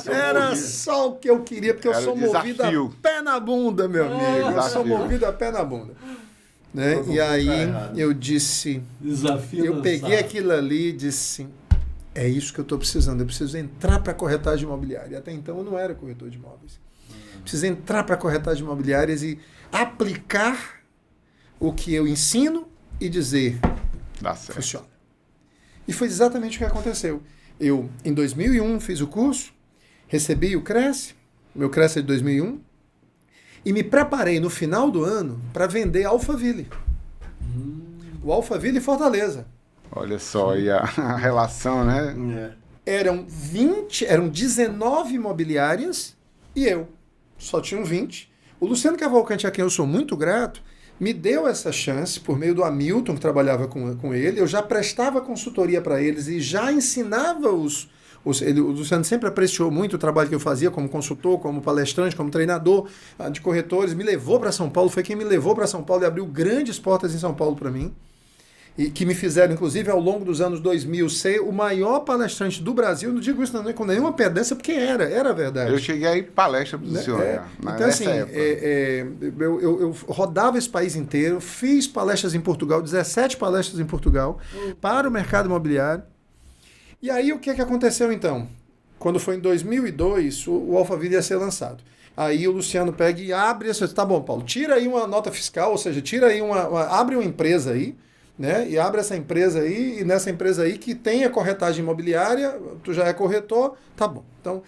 Era só o que eu queria, porque eu sou movido a pé na bunda, meu amigo. Eu sou movido a pé na bunda. Né? E aí eu disse... Eu peguei aquilo ali e disse... É isso que eu estou precisando. Eu preciso entrar para a corretagem imobiliária. E até então eu não era corretor de imóveis. Preciso entrar para a corretagem imobiliárias e aplicar o que eu ensino e dizer, dá certo. Funciona. E foi exatamente o que aconteceu. Eu, em 2001, fiz o curso, recebi o Cresce, meu Cresce é de 2001, e me preparei no final do ano para vender Alphaville. O Alphaville Fortaleza. Olha só aí a relação, né? Eram 19 imobiliárias e eu. Só tinham 20. O Luciano Cavalcante, a quem eu sou muito grato, me deu essa chance por meio do Hamilton, que trabalhava com ele. Eu já prestava consultoria para eles e já ensinava os O Luciano sempre apreciou muito o trabalho que eu fazia como consultor, como palestrante, como treinador de corretores. Me levou para São Paulo, foi quem me levou para São Paulo e abriu grandes portas em São Paulo para mim. E que me fizeram, inclusive, ao longo dos anos 2000, ser o maior palestrante do Brasil. Não digo isso não, com nenhuma pedância, porque era verdade. Eu cheguei aí palestra para o senhor. Então, assim, eu rodava esse país inteiro, fiz palestras em Portugal, 17 palestras em Portugal, para o mercado imobiliário. E aí, o que aconteceu, então? Quando foi em 2002, o Alphaville ia ser lançado. Aí o Luciano pega e abre essa... Tá bom, Paulo, tira aí uma nota fiscal, ou seja, tira aí abre uma empresa aí, né? E abre essa empresa aí, e nessa empresa aí que tem a corretagem imobiliária, tu já é corretor, tá bom. Então,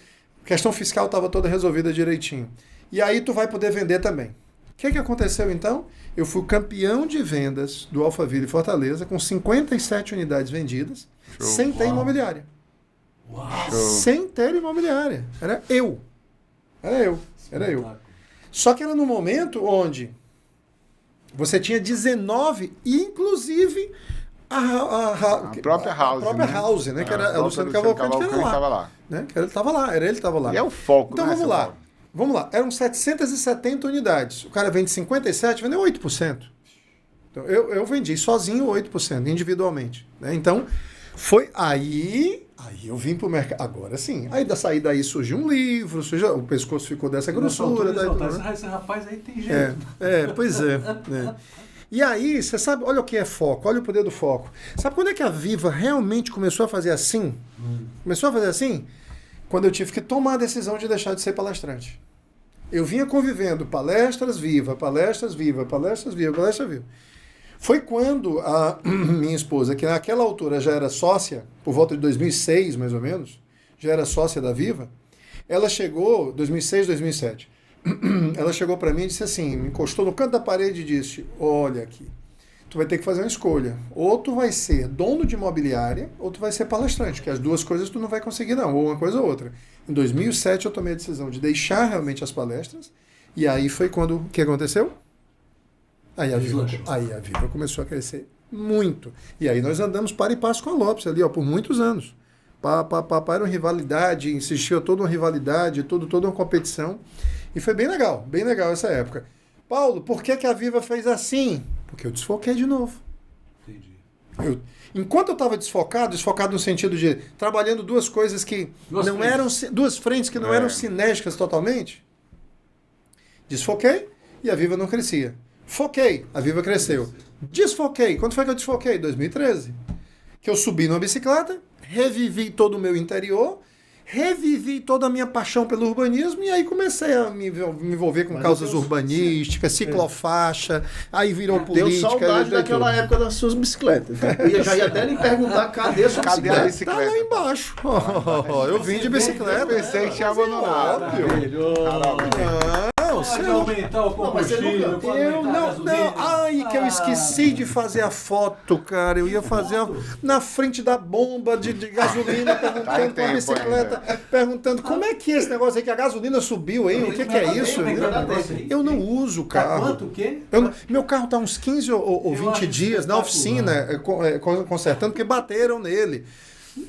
a questão fiscal estava toda resolvida direitinho. E aí tu vai poder vender também. O que aconteceu então? Eu fui campeão de vendas do Alphaville Fortaleza, com 57 unidades vendidas, sem ter imobiliária. Uau. Sem ter imobiliária. Era eu. Só que era no momento onde você tinha 19, inclusive a própria House, né? Que era a Luciano Cavalcante, que era lá. Né? Que ele estava lá. E é o foco, então, né? Vamos lá. Eram 770 unidades. O cara vende 57, vendeu 8%. Então, eu vendi sozinho 8%, individualmente. Né? Então, foi aí eu vim pro mercado. Agora sim. Aí daí surgiu um livro, o pescoço ficou dessa grossura. Esse rapaz aí tem jeito. Pois é. E aí, você sabe, olha o que é foco, olha o poder do foco. Sabe quando é que a Viva realmente começou a fazer assim? Começou a fazer assim? Quando eu tive que tomar a decisão de deixar de ser palestrante. Eu vinha convivendo palestras viva. Foi quando a minha esposa, que naquela altura já era sócia, por volta de 2006 mais ou menos, já era sócia da Viva, ela chegou, 2006, 2007, ela chegou para mim e disse assim, me encostou no canto da parede e disse, olha aqui, tu vai ter que fazer uma escolha, ou tu vai ser dono de imobiliária, ou tu vai ser palestrante, que as duas coisas tu não vai conseguir não, ou uma coisa ou outra. Em 2007 eu tomei a decisão de deixar realmente as palestras, e aí foi quando, o que aconteceu? Aí a Viva começou a crescer muito. E aí nós andamos para e passo com a Lopes ali, por muitos anos. Papai era uma rivalidade, insistia toda uma rivalidade, toda uma competição. E foi bem legal essa época. Paulo, por que a Viva fez assim? Porque eu desfoquei de novo. Entendi. Enquanto eu estava desfocado no sentido de trabalhando duas coisas que duas frentes que não eram sinérgicas totalmente, desfoquei e a Viva não crescia. Foquei, a Viva cresceu. Desfoquei. Quando foi que eu desfoquei? 2013. Que eu subi numa bicicleta, revivi todo o meu interior, revivi toda a minha paixão pelo urbanismo e aí comecei a me envolver com causas urbanísticas, ciclofaixa, aí virou política. Tenho saudade daquela época das suas bicicletas. Eu já ia até lhe perguntar, cadê a sua bicicleta? A bicicleta? Tá lá embaixo. Eu vim de bicicleta. Eu pensei que tinha abandonado. Pode aumentar o combustível, que eu esqueci de fazer a foto, cara. Eu ia fazer na frente da bomba de gasolina, perguntando com a bicicleta, perguntando como é que é esse negócio aí, que a gasolina subiu aí, o que é isso? Eu não uso o carro. Quanto o quê? Meu carro está uns 15 ou 20 dias na oficina, consertando, porque bateram nele.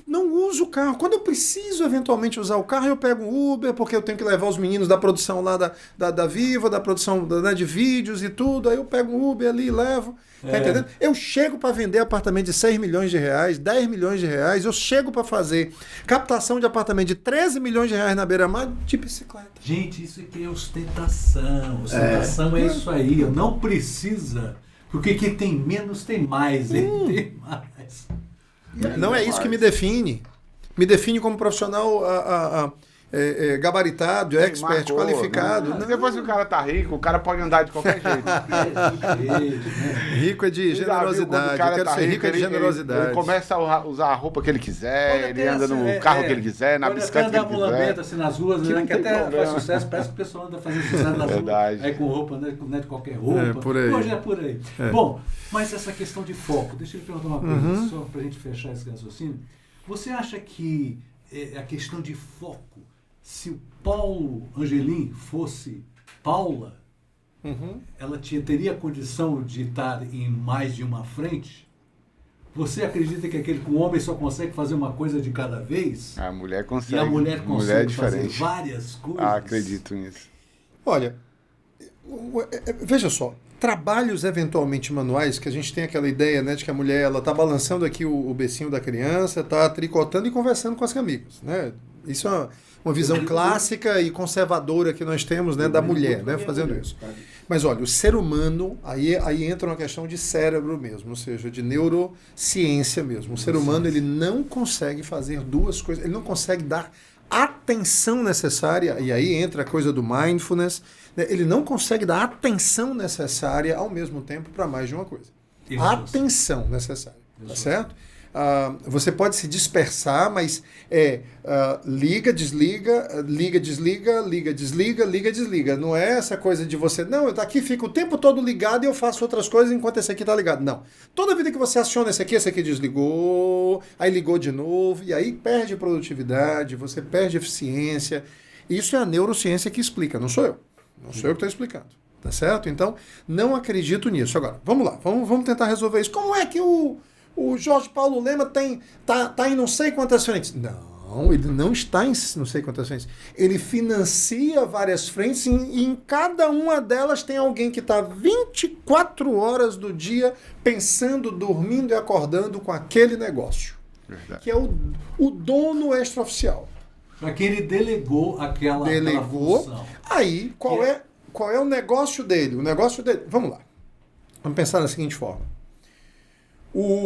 Não uso o carro. Quando eu preciso eventualmente usar o carro, eu pego um Uber, porque eu tenho que levar os meninos da produção lá da Viva, da produção de vídeos e tudo. Aí eu pego um Uber ali e levo. Tá entendendo? Eu chego para vender apartamento de 6 milhões de reais, 10 milhões de reais. Eu chego para fazer captação de apartamento de 13 milhões de reais na beira-mar de bicicleta. Gente, isso aqui é ostentação. Ostentação é isso aí. Não precisa. Porque quem tem menos tem mais. Ele tem mais. Não é isso que me define. Me define como profissional gabaritado, expert, qualificado. Né? Depois que o cara tá rico, o cara pode andar de qualquer jeito. Rico é de generosidade. Eu quero ser rico de generosidade. Ele começa a usar a roupa que ele quiser, ele anda no carro que ele quiser, na bicicleta que ele quiser. Pode até andar mulambenta assim nas ruas, que até faz sucesso. Parece que o pessoal anda fazendo sucesso nas ruas. Aí com roupa, não é de qualquer roupa. Por aí. Hoje é por aí. Bom, mas essa questão de foco, deixa eu te perguntar uma coisa, só pra gente fechar esse raciocínio. Você acha que a questão de foco, se o Paulo Angelim fosse Paula, ela teria condição de estar em mais de uma frente? Você acredita que o homem só consegue fazer uma coisa de cada vez? A mulher consegue. E a mulher consegue fazer diferente. várias coisas? Acredito nisso. Olha, veja só. Trabalhos eventualmente manuais, que a gente tem aquela ideia, né, de que a mulher ela tá balançando aqui o becinho da criança, tá tricotando e conversando com as amigas, né? Isso é uma visão clássica e conservadora que nós temos, né, da mulher, né, fazendo isso. Mas olha, o ser humano, aí entra uma questão de cérebro mesmo, ou seja, de neurociência mesmo. O ser humano, ele não consegue fazer duas coisas, ele não consegue dar atenção necessária, e aí entra a coisa do mindfulness, né? Ele não consegue dar atenção necessária ao mesmo tempo para mais de uma coisa. Atenção necessária, tá certo? Você pode se dispersar, mas liga, desliga, liga, desliga, liga, desliga, liga, desliga. Não é essa coisa de você, não, eu aqui fico o tempo todo ligado e eu faço outras coisas enquanto esse aqui está ligado. Não. Toda vida que você aciona esse aqui desligou, aí ligou de novo, e aí perde produtividade, você perde eficiência. Isso é a neurociência que explica, não sou eu. Não sou eu que estou explicando. Tá certo? Então, não acredito nisso. Agora, vamos lá, vamos tentar resolver isso. Como é que o Jorge Paulo Lema tá em não sei quantas frentes? Não, ele não está em não sei quantas frentes. Ele financia várias frentes e em cada uma delas tem alguém que está 24 horas do dia pensando, dormindo e acordando com aquele negócio. Verdade. Que é o dono extraoficial. Para que ele delegou aquela função. Aí, qual é o negócio dele? O negócio dele... Vamos lá. Vamos pensar da seguinte forma.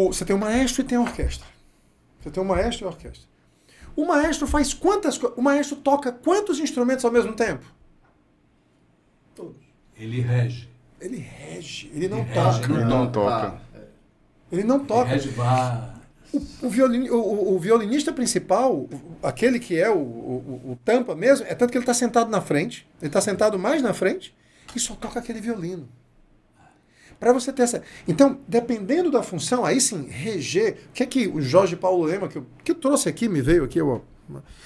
Você tem o maestro e tem a orquestra. Você tem o maestro e a orquestra. O maestro faz quantas coisas? O maestro toca quantos instrumentos ao mesmo tempo? Todos. Ele rege. Ele rege. Ele não toca. Ele não toca. Ele não toca. Ele rege várias. O violinista principal, aquele que é o tampa mesmo, é tanto que ele está sentado na frente, ele está sentado mais na frente e só toca aquele violino. Para você ter essa... Então, dependendo da função, aí sim, reger... O que o Jorge Paulo Lema, que eu trouxe aqui, me veio aqui...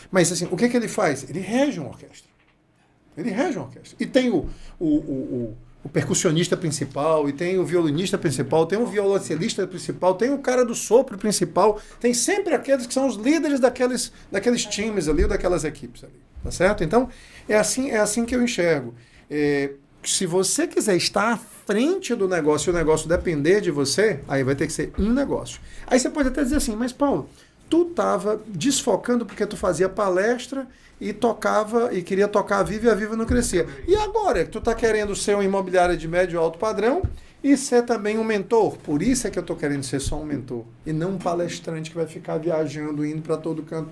Mas assim, o que ele faz? Ele rege uma orquestra. Ele rege uma orquestra. E tem o percussionista principal, e tem o violinista principal, tem o violoncelista principal, tem o cara do sopro principal, tem sempre aqueles que são os líderes daqueles times ali, ou daquelas equipes ali, tá certo? Então, é assim que eu enxergo. Se você quiser estar à frente do negócio e o negócio depender de você, aí vai ter que ser um negócio. Aí você pode até dizer assim, mas Paulo, tu estava desfocando porque tu fazia palestra e tocava e queria tocar a Viva e a Viva não crescia. E agora que tu está querendo ser uma imobiliária de médio e alto padrão e ser também um mentor. Por isso é que eu estou querendo ser só um mentor e não um palestrante que vai ficar viajando, indo para todo canto.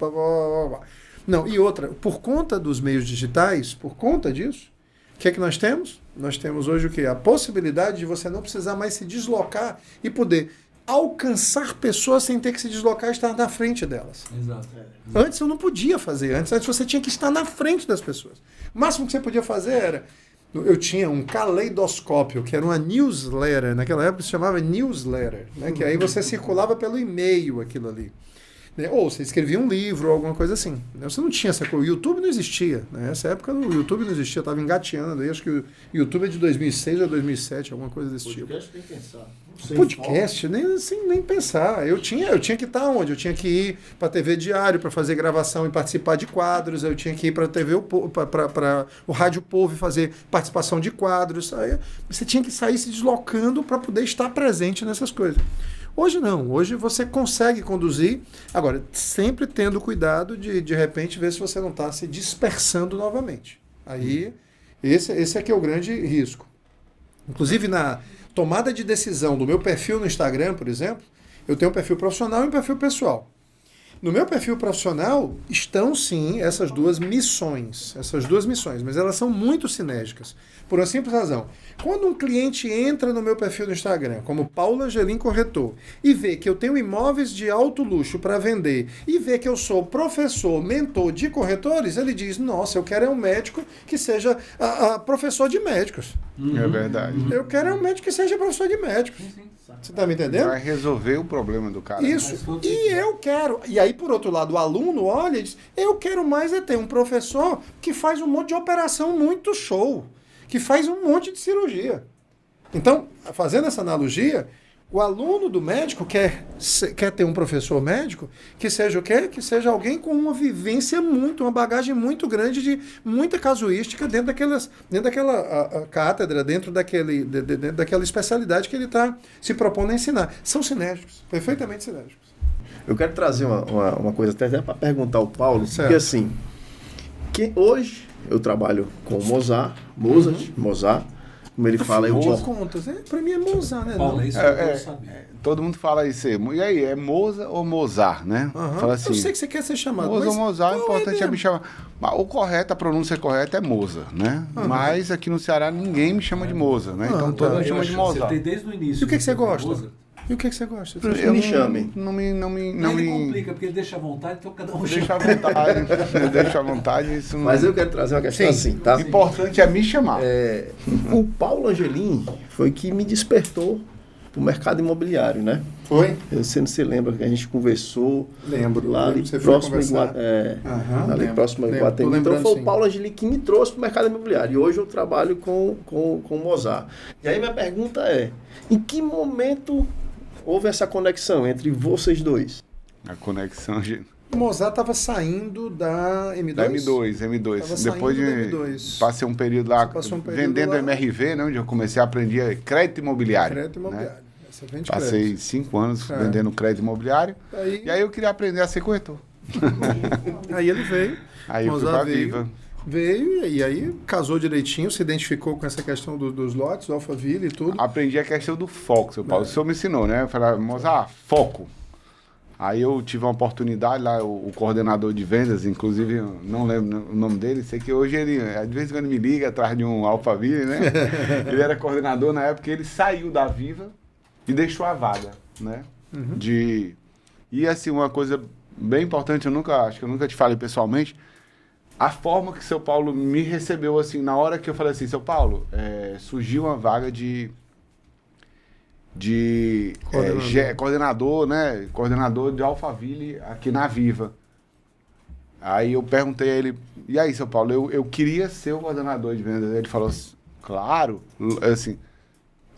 Não, e outra, por conta dos meios digitais, por conta disso, o que é que nós temos? Nós temos hoje o quê? A possibilidade de você não precisar mais se deslocar e poder alcançar pessoas sem ter que se deslocar e estar na frente delas. Exato. Antes eu não podia fazer. Antes você tinha que estar na frente das pessoas. O máximo que você podia fazer era... Eu tinha um caleidoscópio, que era uma newsletter. Naquela época se chamava newsletter, né? Que aí você circulava pelo e-mail aquilo ali. Ou você escrevia um livro ou alguma coisa assim. Você não tinha essa coisa. O YouTube não existia. Nessa época o YouTube não existia. Eu estava engateando. Acho que o YouTube é de 2006 ou 2007, alguma coisa desse tipo. Podcast tem que pensar. Podcast, nem pensar. Eu tinha que estar onde? Eu tinha que ir para a TV Diário para fazer gravação e participar de quadros. Eu tinha que ir para a TV, para o Rádio Povo e fazer participação de quadros. Aí você tinha que sair se deslocando para poder estar presente nessas coisas. Hoje não, hoje você consegue conduzir, agora, sempre tendo cuidado de repente, ver se você não está se dispersando novamente. Aí, esse é que é o grande risco. Inclusive, na tomada de decisão do meu perfil no Instagram, por exemplo, eu tenho um perfil profissional e um perfil pessoal. No meu perfil profissional estão, sim, essas duas missões, mas elas são muito sinérgicas, por uma simples razão. Quando um cliente entra no meu perfil no Instagram, como Paulo Angelim Corretor, e vê que eu tenho imóveis de alto luxo para vender, e vê que eu sou professor, mentor de corretores, ele diz, nossa, eu quero um médico que seja professor de médicos. É verdade. Eu quero um médico que seja professor de médicos. Você está me entendendo? Vai resolver o problema do cara. Isso. E eu quero. E aí, por outro lado, o aluno olha e diz, eu quero mais é ter um professor que faz um monte de operação muito show, que faz um monte de cirurgia. Então, fazendo essa analogia, O aluno do médico quer ter um professor médico que seja o quê? Que seja alguém com uma vivência uma bagagem muito grande de muita casuística dentro daquela cátedra, dentro daquela especialidade que ele está se propondo a ensinar. São sinérgicos, perfeitamente sinérgicos. Eu quero trazer uma coisa até para perguntar ao Paulo, certo. Porque assim, hoje eu trabalho com Mozart, como ele fala, eu contas, para mim é Mozart, né? Paulo, isso eu saber. Todo mundo fala isso aí. E aí, é Moza ou Mozart, né? Fala assim, eu sei que você quer ser chamado. Moza ou Mozart, o importante é me chamar. O correto, a pronúncia correta é Moza, né? Mas aqui no Ceará ninguém me chama de Moza, né? Então todo mundo chama de Mozart. Você tem desde o início. E o que você gosta? E o que você gosta? Eu me chamem. Não ele complica, porque ele deixa à vontade, então cada um deixa à vontade. Deixa à vontade, isso não... Mas eu quero trazer uma questão assim, tá? O importante é me chamar. O Paulo Angelim foi que me despertou pro mercado imobiliário, né? Foi? Você não se lembra que a gente conversou? Lembro. Lá ali próximo próximo a Iguatemi. Então foi o Paulo Angelim que me trouxe pro mercado imobiliário. E hoje eu trabalho com Mozart. E aí minha pergunta é, em que momento houve essa conexão entre vocês dois? A conexão, gente. O Mozart estava saindo da M2? Da M2. Depois M2. Passei um período lá vendendo lá. MRV, né, onde eu comecei a aprender crédito imobiliário. Né? Passei 5 anos vendendo crédito imobiliário. E aí eu queria aprender a ser corretor. Aí ele veio. Aí eu fui pra Viva. Veio e aí casou direitinho, se identificou com essa questão dos lotes, do Alphaville e tudo. Aprendi a questão do foco, seu Paulo. O senhor me ensinou, né? Eu falei, Mozart, foco. Aí eu tive uma oportunidade lá, o coordenador de vendas, inclusive, não lembro o nome dele, sei que hoje ele, de vez em quando me liga atrás de um Alphaville, né? Ele era coordenador na época, ele saiu da Viva e deixou a vaga, né? E assim, uma coisa bem importante, acho que eu nunca te falei pessoalmente, a forma que o seu Paulo me recebeu, assim, na hora que eu falei assim, seu Paulo, surgiu uma vaga de coordenador, né? Coordenador de Alphaville aqui na Viva. Aí eu perguntei a ele, e aí, seu Paulo, eu queria ser o coordenador de vendas. Ele falou, claro, assim,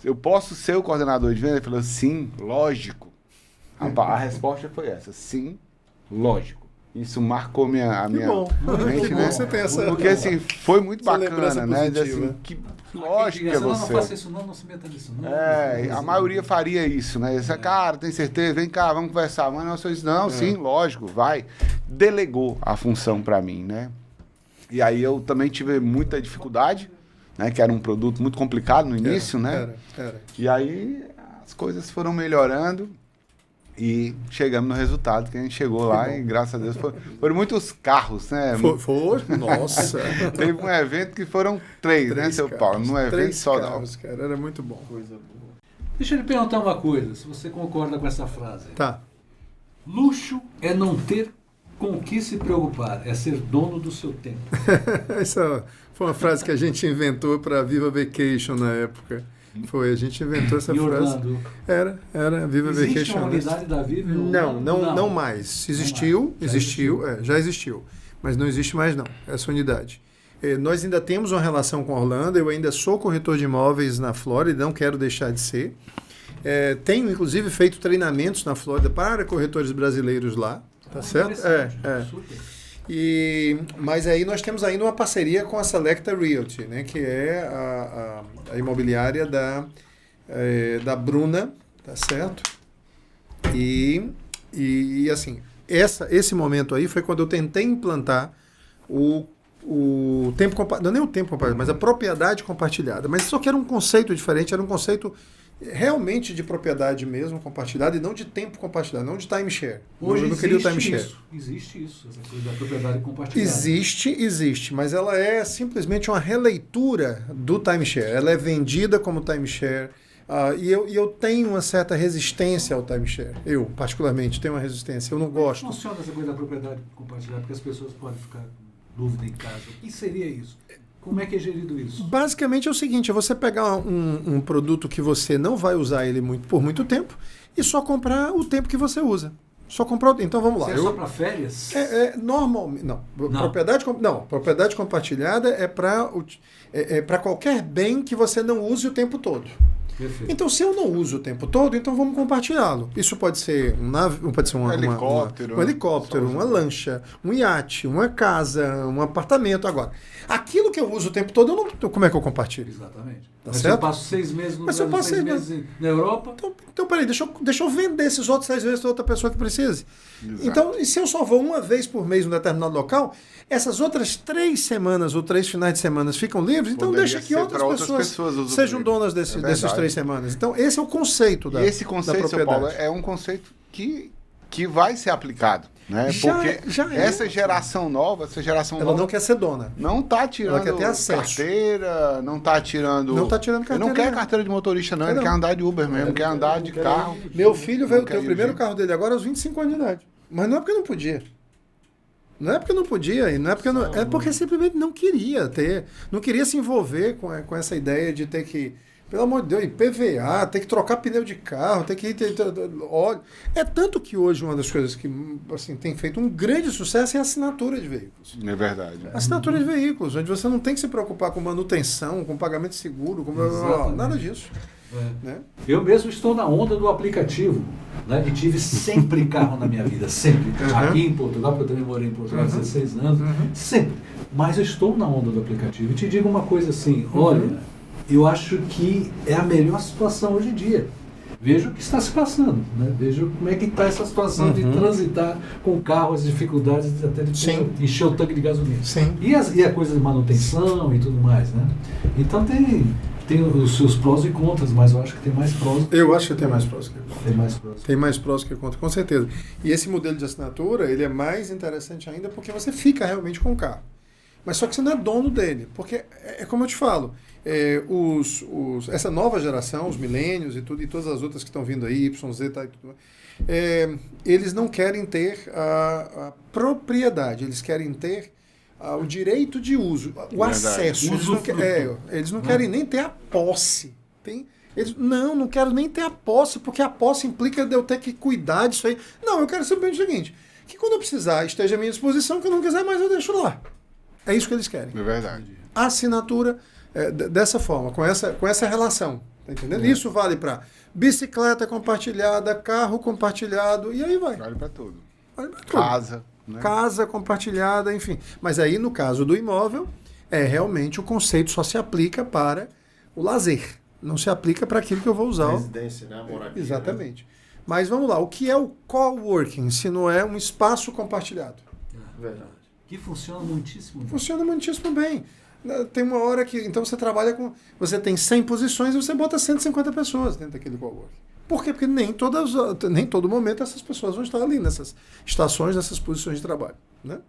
eu posso ser o coordenador de vendas? Ele falou, sim, lógico. A resposta foi essa, sim, lógico. Isso marcou a minha mente, né? Você tem essa... Porque assim, foi muito bacana, né? Assim, lógico que é você. Não faça isso não se meta nisso não. A maioria faria isso, né? Esse cara, tem certeza? Vem cá, vamos conversar. Mas não, não, sim, lógico, vai. Delegou a função para mim, né? E aí eu também tive muita dificuldade, né? Que era um produto muito complicado no início, né? Era. E aí as coisas foram melhorando. E chegamos no resultado que a gente chegou lá e, graças a Deus, foram muitos carros, né? Foi? Nossa! Teve um evento que foram 3, né, seu Paulo? Num evento só, carros, não. Cara, era muito bom. Coisa boa. Deixa eu lhe perguntar uma coisa, se você concorda com essa frase. Tá. Luxo é não ter com o que se preocupar, é ser dono do seu tempo. Essa foi uma frase que a gente inventou para Viva Vacation na época. A gente inventou essa frase. Era Viva Vacation. Existe uma unidade da Viva? Não mais. Existiu, já existiu. Mas não existe mais não, essa unidade. Nós ainda temos uma relação com a Orlando, eu ainda sou corretor de imóveis na Flórida, não quero deixar de ser. Tenho, inclusive, feito treinamentos na Flórida para corretores brasileiros lá, tá certo? Super. Mas aí nós temos ainda uma parceria com a Selecta Realty, né, que é a imobiliária da Bruna, tá certo? E assim, esse momento aí foi quando eu tentei implantar o tempo compartilhado, não nem o tempo compartilhado, mas a propriedade compartilhada. Mas só que era um conceito diferente, era um conceito realmente de propriedade mesmo compartilhada e não de tempo compartilhado, não de timeshare. Hoje eu não queria o timeshare. Existe isso, essa coisa da propriedade compartilhada. Existe, mas ela é simplesmente uma releitura do timeshare. Ela é vendida como timeshare. E eu tenho uma certa resistência ao timeshare. Eu, particularmente, tenho uma resistência. Eu não gosto. Como funciona essa coisa da propriedade compartilhada? Porque as pessoas podem ficar com dúvida em casa. O que seria isso? Como é que é gerido isso? Basicamente é o seguinte, é você pegar um produto que você não vai usar ele por muito tempo e só comprar o tempo que você usa. Só comprar. Então vamos lá. Só para férias? Normalmente. Não. Propriedade compartilhada é para qualquer bem que você não use o tempo todo. Perfeito. Então, se eu não uso o tempo todo, então vamos compartilhá-lo. Isso pode ser um helicóptero, uma lancha, um iate, uma casa, um apartamento. Agora, aquilo que eu uso o tempo todo, como é que eu compartilho? Exatamente. Tá Mas certo? se eu passo 6 meses no Brasil, 6 meses na Europa... Então peraí, deixa eu vender esses outros 6 meses para outra pessoa que precise. Exato. Então, e se eu só vou uma vez por mês num determinado local, essas outras 3 semanas ou 3 finais de semana ficam livres, então Poderia deixa que ser outras para outras pessoas pessoas sejam donas dessas 3 semanas. Então, esse é o conceito da propriedade. E esse conceito, seu Paulo, é um conceito que vai ser aplicado. Né? Porque essa geração nova, ela não quer ser dona. Não está tirando ela quer ter acesso. Carteira, não está tirando... Não está tirando carteira. Ele não quer carteira de motorista, não. Ele quer andar de Uber mesmo, quer andar de carro. Meu filho veio ter o primeiro carro dele agora aos 25 anos de idade. Mas não é porque não podia. Não é porque não podia, e não é porque não, é porque simplesmente não queria ter, não queria se envolver com essa ideia de ter que, pelo amor de Deus, IPVA, ter que trocar pneu de carro, ter que ter óleo. É tanto que hoje uma das coisas que assim, tem feito um grande sucesso é a assinatura de veículos. É verdade. Assinatura de veículos, onde você não tem que se preocupar com manutenção, com pagamento de seguro, com nada disso. Né? Eu mesmo estou na onda do aplicativo, né? E tive sempre carro na minha vida, sempre. Aqui em Portugal, porque eu também morei em Portugal há 16 anos, sempre. Mas eu estou na onda do aplicativo. E te digo uma coisa assim, olha, eu acho que é a melhor situação hoje em dia. Veja o que está se passando, né? Veja como é que está essa situação de transitar com o carro, as dificuldades até de encher o tanque de gasolina. Sim. E a coisa de manutenção e tudo mais, né? Então tem os seus prós e contras, mas eu acho que tem mais prós. Eu acho que tem mais prós que contra. Tem mais prós. Tem mais prós que contra, com certeza. E esse modelo de assinatura, ele é mais interessante ainda porque você fica realmente com o carro. Mas só que você não é dono dele. Porque, é como eu te falo, essa nova geração, os milênios e todas as outras que estão vindo aí, YZ e tudo, eles não querem ter a propriedade, eles querem ter o direito de uso, o acesso. Eles não querem nem ter a posse. Não quero nem ter a posse, porque a posse implica de eu ter que cuidar disso aí. Não, eu quero simplesmente o seguinte, que quando eu precisar esteja à minha disposição, que eu não quiser mais eu deixo lá. É isso que eles querem. É verdade. A assinatura dessa forma, com essa relação. Tá entendendo? Isso vale para bicicleta compartilhada, carro compartilhado, e aí vai. Vale para tudo. Vale pra tudo. Casa. Né? Casa compartilhada, enfim. Mas aí, no caso do imóvel, realmente o conceito só se aplica para o lazer. Não se aplica para aquilo que eu vou usar. Residência, né? Moradia. Exatamente. Né? Mas vamos lá, o que é o coworking, se não é um espaço compartilhado? Verdade. Que funciona muitíssimo bem. Funciona muitíssimo bem. Tem uma hora que... Então você trabalha com... Você tem 100 posições e você bota 150 pessoas dentro daquele coworking. Por quê? Porque nem todo momento essas pessoas vão estar ali nessas estações, nessas posições de trabalho. Né?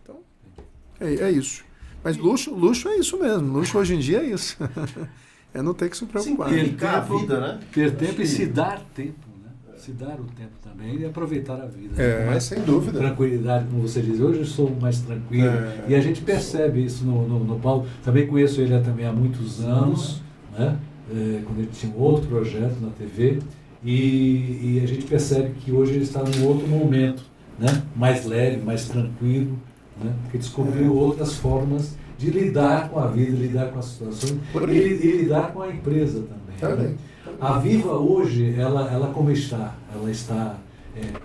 Então, é isso. Mas luxo é isso mesmo. Luxo hoje em dia é isso. É não ter que se preocupar. Simplificar a vida, né? Ter tempo e se dar tempo. Né? Se dar o tempo também e aproveitar a vida. Mas sem dúvida. Tranquilidade, como você diz. Hoje eu sou mais tranquilo. E a gente percebe isso no Paulo. Também conheço ele também há muitos anos, né? Quando ele tinha um outro projeto na TV, e a gente percebe que hoje ele está num outro momento, né? Mais leve, mais tranquilo, né? Porque descobriu outras formas de lidar com a vida, lidar com as situações e lidar com a empresa também. Né? A Viva hoje, ela como está? Ela está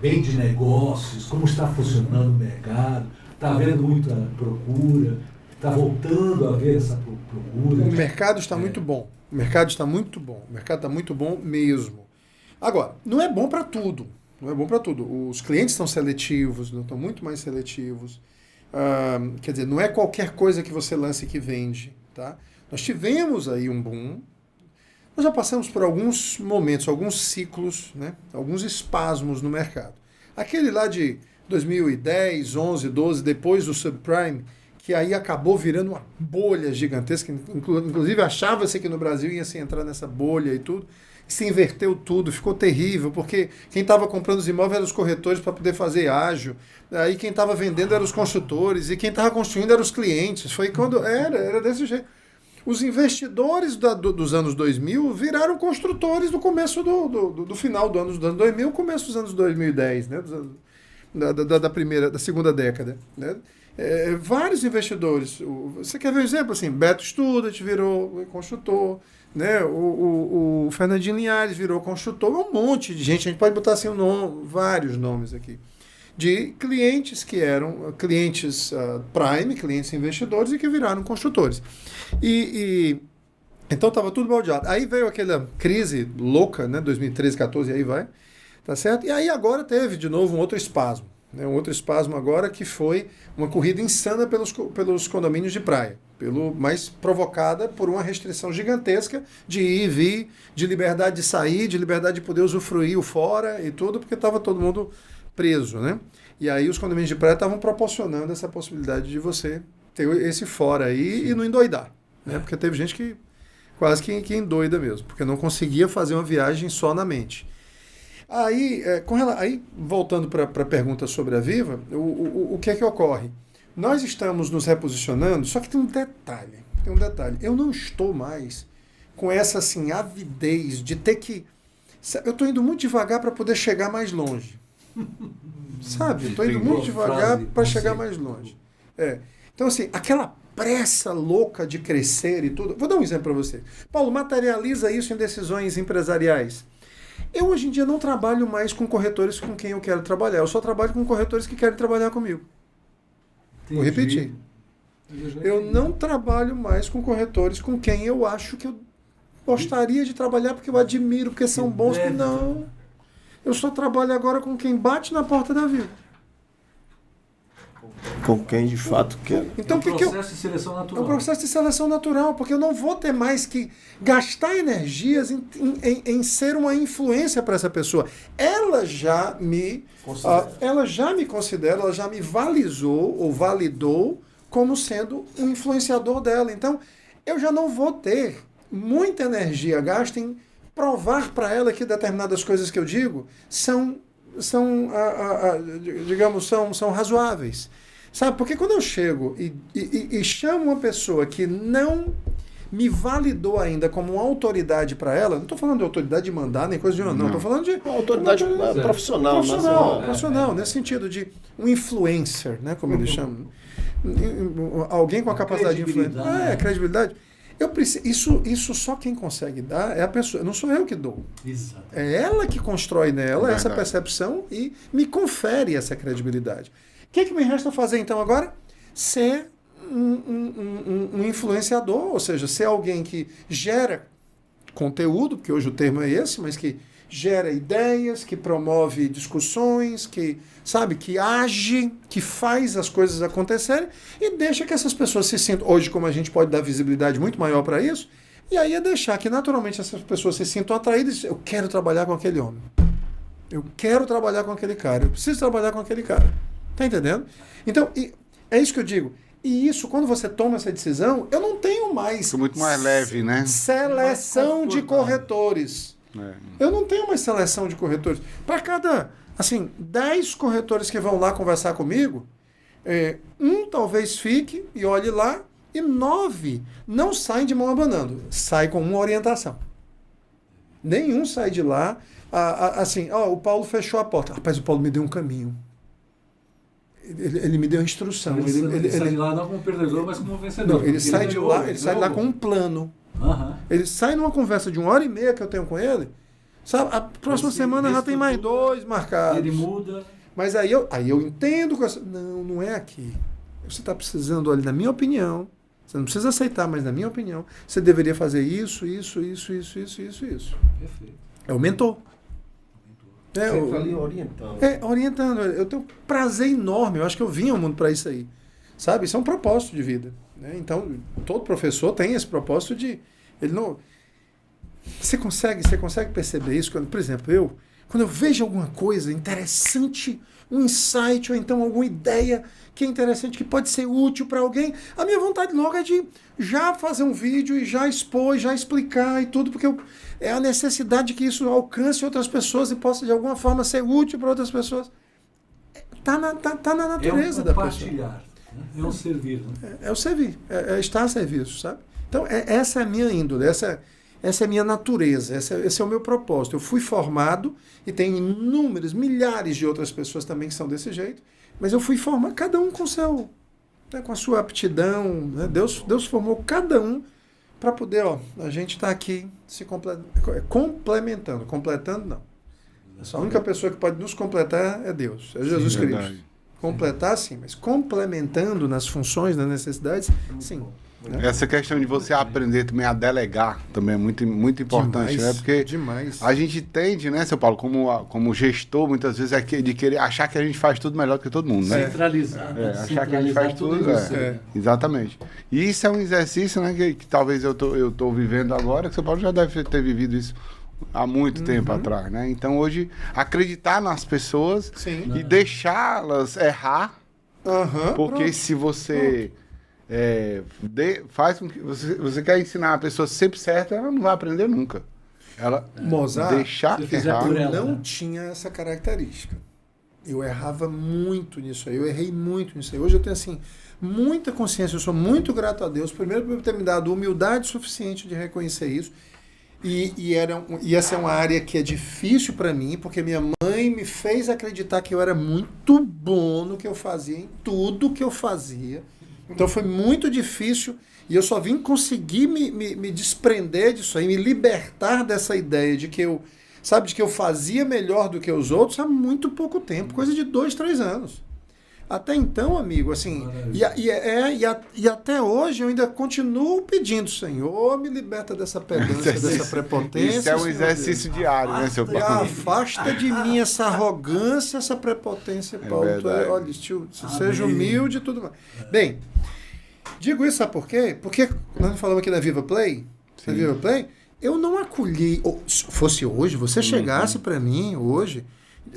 bem de negócios, como está funcionando o mercado, está havendo muita procura, está voltando a haver essa procura. O mercado está muito bom. O mercado está muito bom. O mercado está muito bom mesmo. Agora, não é bom para tudo. Não é bom para tudo. Os clientes estão seletivos, estão muito mais seletivos. Quer dizer, não é qualquer coisa que você lance que vende. Tá? Nós tivemos aí um boom. Nós já passamos por alguns momentos, alguns ciclos, né? Alguns espasmos no mercado. Aquele lá de 2010, 11, 12, depois do subprime, que aí acabou virando uma bolha gigantesca, inclusive achava-se que no Brasil ia se entrar nessa bolha e tudo, se inverteu tudo, ficou terrível, porque quem estava comprando os imóveis eram os corretores para poder fazer ágio, aí quem estava vendendo eram os construtores, e quem estava construindo eram os clientes, foi quando era desse jeito. Os investidores dos anos 2000 viraram construtores do começo do final do ano 2000, começo dos anos 2010, né? Da segunda década, né? vários investidores. Você quer ver um exemplo? Assim, Beto Student virou construtor, né? O Fernandinho Linhares virou construtor, um monte de gente, a gente pode botar assim vários nomes aqui, de clientes que eram clientes prime, clientes investidores e que viraram construtores. Então estava tudo baldeado. Aí veio aquela crise louca, né? 2013, 14, aí vai, tá certo? E aí agora teve de novo um outro espasmo. Um outro espasmo agora que foi uma corrida insana pelos condomínios de praia, mas provocada por uma restrição gigantesca de ir e vir, de liberdade de sair, de liberdade de poder usufruir o fora e tudo, porque estava todo mundo preso, né? E aí os condomínios de praia estavam proporcionando essa possibilidade de você ter esse fora aí e não endoidar, né? Porque teve gente que quase que endoida mesmo, porque não conseguia fazer uma viagem só na mente. Aí, voltando para a pergunta sobre a Viva, o que é que ocorre? Nós estamos nos reposicionando, só que tem um detalhe. Eu não estou mais com essa assim, avidez de ter que... Eu estou indo muito devagar para poder chegar mais longe. Sabe? Eu estou indo muito devagar para chegar mais longe. Então, assim, aquela pressa louca de crescer e tudo... Vou dar um exemplo para você. Paulo, materializa isso em decisões empresariais. Eu, hoje em dia, não trabalho mais com corretores com quem eu quero trabalhar. Eu só trabalho com corretores que querem trabalhar comigo. Entendi. Vou repetir. Eu não trabalho mais com corretores com quem eu acho que eu gostaria de trabalhar porque eu admiro, porque são bons. Não. Eu só trabalho agora com quem bate na porta da Viva. Com quem de fato quer. Então, é um processo de seleção natural. É um processo de seleção natural, porque eu não vou ter mais que gastar energias em ser uma influência para essa pessoa. Ela já me considera, ela já me valorizou ou validou como sendo um influenciador dela. Então, eu já não vou ter muita energia gasta em provar para ela que determinadas coisas que eu digo são razoáveis. Sabe, porque quando eu chego e chamo uma pessoa que não me validou ainda como uma autoridade para ela, não estou falando de autoridade de mandar nem coisa de não, estou falando de uma autoridade profissional. Profissional, nesse sentido de um influencer, né, como eles chamam. Alguém com a capacidade de influenciar. Credibilidade. Eu preciso, isso só quem consegue dar é a pessoa, não sou eu que dou. Exato. É ela que constrói nela essa percepção e me confere essa credibilidade. O que me resta fazer então agora? Ser um influenciador, ou seja, ser alguém que gera conteúdo, porque hoje o termo é esse, mas que gera ideias, que promove discussões, que age, que faz as coisas acontecerem e deixa que essas pessoas se sintam, hoje como a gente pode dar visibilidade muito maior para isso, e aí é deixar que naturalmente essas pessoas se sintam atraídas, eu quero trabalhar com aquele homem, eu quero trabalhar com aquele cara, eu preciso trabalhar com aquele cara. Tá entendendo? Então, é isso que eu digo. E isso, quando você toma essa decisão, eu não tenho mais... Fica muito mais leve, né? Seleção de corretores. Eu não tenho mais seleção de corretores. Para cada, 10 corretores que vão lá conversar comigo, um talvez fique e olhe lá, e 9 não saem de mão abanando. Sai com uma orientação. Nenhum sai de lá, o Paulo fechou a porta. Rapaz, o Paulo me deu um caminho. Ele me deu a instrução. Ele sai de lá não como perdedor, mas como vencedor. Não, ele sai de lá com um plano. Ele sai numa conversa de 1h30 que eu tenho com ele. Sabe, a próxima semana já tem mais 2 marcados. Ele muda. Mas aí eu entendo. Não é aqui. Você está precisando, olha, na minha opinião, você não precisa aceitar, mas na minha opinião, você deveria fazer isso. Perfeito. É o mentor. Sempre ali orientando. Orientando. Eu tenho um prazer enorme. Eu acho que eu vim ao mundo para isso aí. Sabe? Isso é um propósito de vida. Né? Então, todo professor tem esse propósito de... Você consegue perceber isso? Por exemplo, quando eu vejo alguma coisa interessante, um insight, ou então alguma ideia que é interessante, que pode ser útil para alguém, a minha vontade logo é de já fazer um vídeo e já expor, já explicar e tudo, porque é a necessidade de que isso alcance outras pessoas e possa de alguma forma ser útil para outras pessoas. Tá na natureza da pessoa. Né? É um servir. Né? É o servir, é estar a serviço, sabe? Então, essa é a minha índole, essa é a minha natureza, esse é o meu propósito. Eu fui formado, e tem inúmeras, milhares de outras pessoas também que são desse jeito, mas eu fui formado, cada um com com a sua aptidão, né? Deus formou cada um para poder, a gente está aqui se complementando. Completando, não. A única pessoa que pode nos completar é Deus, é Jesus Cristo. Verdade. Completar, sim, mas complementando nas funções, nas necessidades, sim. Né? Essa questão de você aprender também a delegar também é muito, muito importante, demais, né? Porque a gente tende, né, seu Paulo, como gestor, muitas vezes, de querer achar que a gente faz tudo melhor do que todo mundo, né? Centralizar. Achar que a gente faz tudo. Exatamente. E isso é um exercício, né, que talvez eu tô vivendo agora, que o seu Paulo já deve ter vivido isso há muito tempo atrás, né? Então, hoje, acreditar nas pessoas e deixá-las errar, porque se você... faz com que você quer ensinar a pessoa sempre certa, ela não vai aprender nunca. Ela Mozart, deixar errar. Eu não tinha essa característica. Eu errava muito nisso aí. Eu errei muito nisso aí. Hoje eu tenho assim muita consciência. Eu sou muito grato a Deus, primeiro por ter me dado humildade suficiente de reconhecer isso. E essa é uma área que é difícil para mim, porque minha mãe me fez acreditar que eu era muito bom no que eu fazia, em tudo que eu fazia. Então foi muito difícil e eu só vim conseguir me desprender disso aí, me libertar dessa ideia de que eu fazia melhor do que os outros há muito pouco tempo, coisa de 2, 3 anos. Até então, amigo, assim, e até hoje eu ainda continuo pedindo, Senhor, me liberta dessa pedância, dessa prepotência. Isso é um exercício diário, né, seu Paulo? Afasta de mim essa arrogância, essa prepotência, Paulo. Olha, seja humilde e tudo mais. Bem, digo isso, sabe por quê? Porque nós falamos aqui da Viva Play, eu não acolhi, se fosse hoje, você chegasse para mim hoje,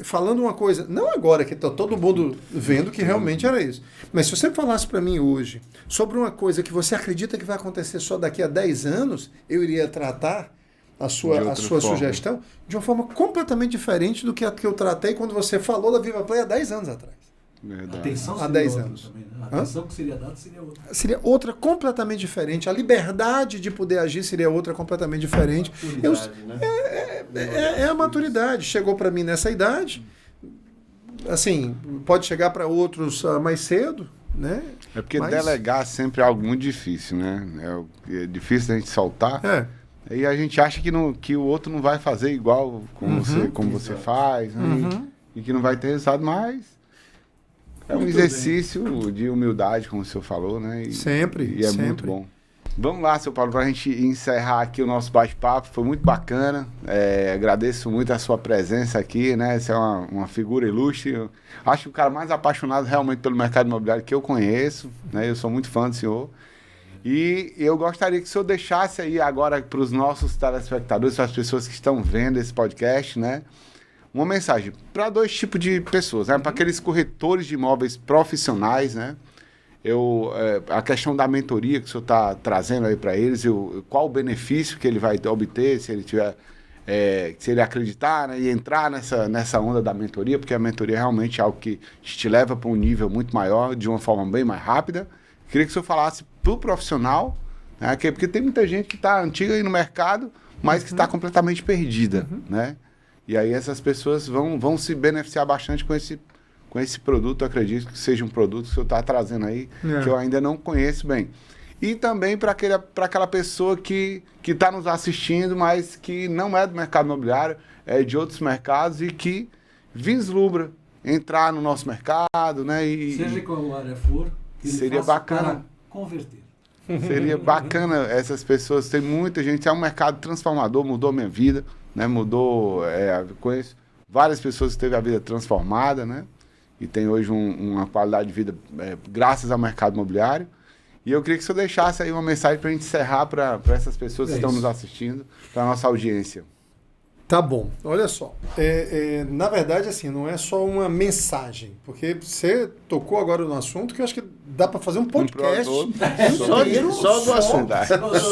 falando uma coisa, não agora que está todo mundo vendo que realmente era isso, mas se você falasse para mim hoje sobre uma coisa que você acredita que vai acontecer só daqui a 10 anos, eu iria tratar a sua sugestão de uma forma completamente diferente do que a que eu tratei quando você falou da Viva Play há 10 anos atrás. Verdade. Atenção há 10 anos. Também, né? A atenção que seria dada seria outra. Seria outra completamente diferente. A liberdade de poder agir seria outra completamente diferente. É a maturidade. Chegou para mim nessa idade. Assim, pode chegar para outros mais cedo, né? É porque delegar sempre é algo muito difícil, né? É difícil a gente soltar. E a gente acha que o outro não vai fazer igual como você faz, né? E que não vai ter resultado, mas é um exercício de humildade, como o senhor falou, né? Sempre. E é muito bom. Vamos lá, seu Paulo, para a gente encerrar aqui o nosso bate-papo. Foi muito bacana. Agradeço muito a sua presença aqui, né? Você é uma figura ilustre. Eu acho que o cara mais apaixonado realmente pelo mercado imobiliário que eu conheço, né? Eu sou muito fã do senhor. E eu gostaria que o senhor deixasse aí agora para os nossos telespectadores, para as pessoas que estão vendo esse podcast, né? Uma mensagem para 2 tipos de pessoas, né? Para aqueles corretores de imóveis profissionais, né? A questão da mentoria que o senhor está trazendo aí para eles, qual o benefício que ele vai obter se ele tiver, se ele acreditar, né, e entrar nessa onda da mentoria, porque a mentoria realmente é algo que te leva para um nível muito maior, de uma forma bem mais rápida. Queria que o senhor falasse para o profissional, né, porque tem muita gente que está antiga aí no mercado, mas que está completamente perdida, né? E aí essas pessoas vão se beneficiar bastante com esse produto. Eu acredito que seja um produto que o senhor está trazendo aí, que eu ainda não conheço bem. E também para aquela pessoa que está nos assistindo, mas que não é do mercado imobiliário, é de outros mercados e que vislumbra entrar no nosso mercado, né? Seja qual área for, que ele seria bacana converter. Seria bacana essas pessoas. Tem muita gente, é um mercado transformador, mudou minha vida, né? Conheço várias pessoas que teve a vida transformada, né? E tem hoje uma qualidade de vida graças ao mercado imobiliário. E eu queria que o senhor deixasse aí uma mensagem para a gente encerrar para essas pessoas que estão nos assistindo, para a nossa audiência. Tá bom, olha só. Na verdade, assim, não é só uma mensagem, porque você tocou agora no assunto que eu acho que dá para fazer um podcast inteiro só do assunto.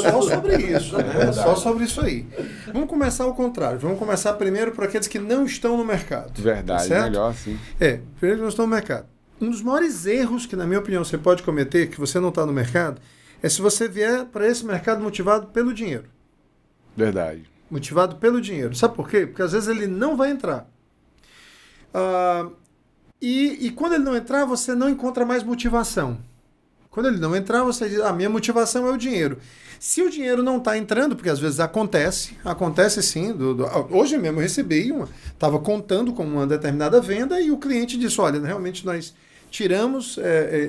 Só sobre isso. Só sobre isso aí. Vamos começar ao contrário. Vamos começar primeiro por aqueles que não estão no mercado. Verdade, tá melhor assim. Primeiro que não estão no mercado. Um dos maiores erros que, na minha opinião, você pode cometer, que você não está no mercado, é se você vier para esse mercado motivado pelo dinheiro. Verdade. Motivado pelo dinheiro. Sabe por quê? Porque às vezes ele não vai entrar. E quando ele não entrar, você não encontra mais motivação. Quando ele não entrar, você diz, a minha motivação é o dinheiro. Se o dinheiro não está entrando, porque às vezes acontece sim. Hoje mesmo eu recebi estava contando com uma determinada venda e o cliente disse, olha, realmente nós tiramos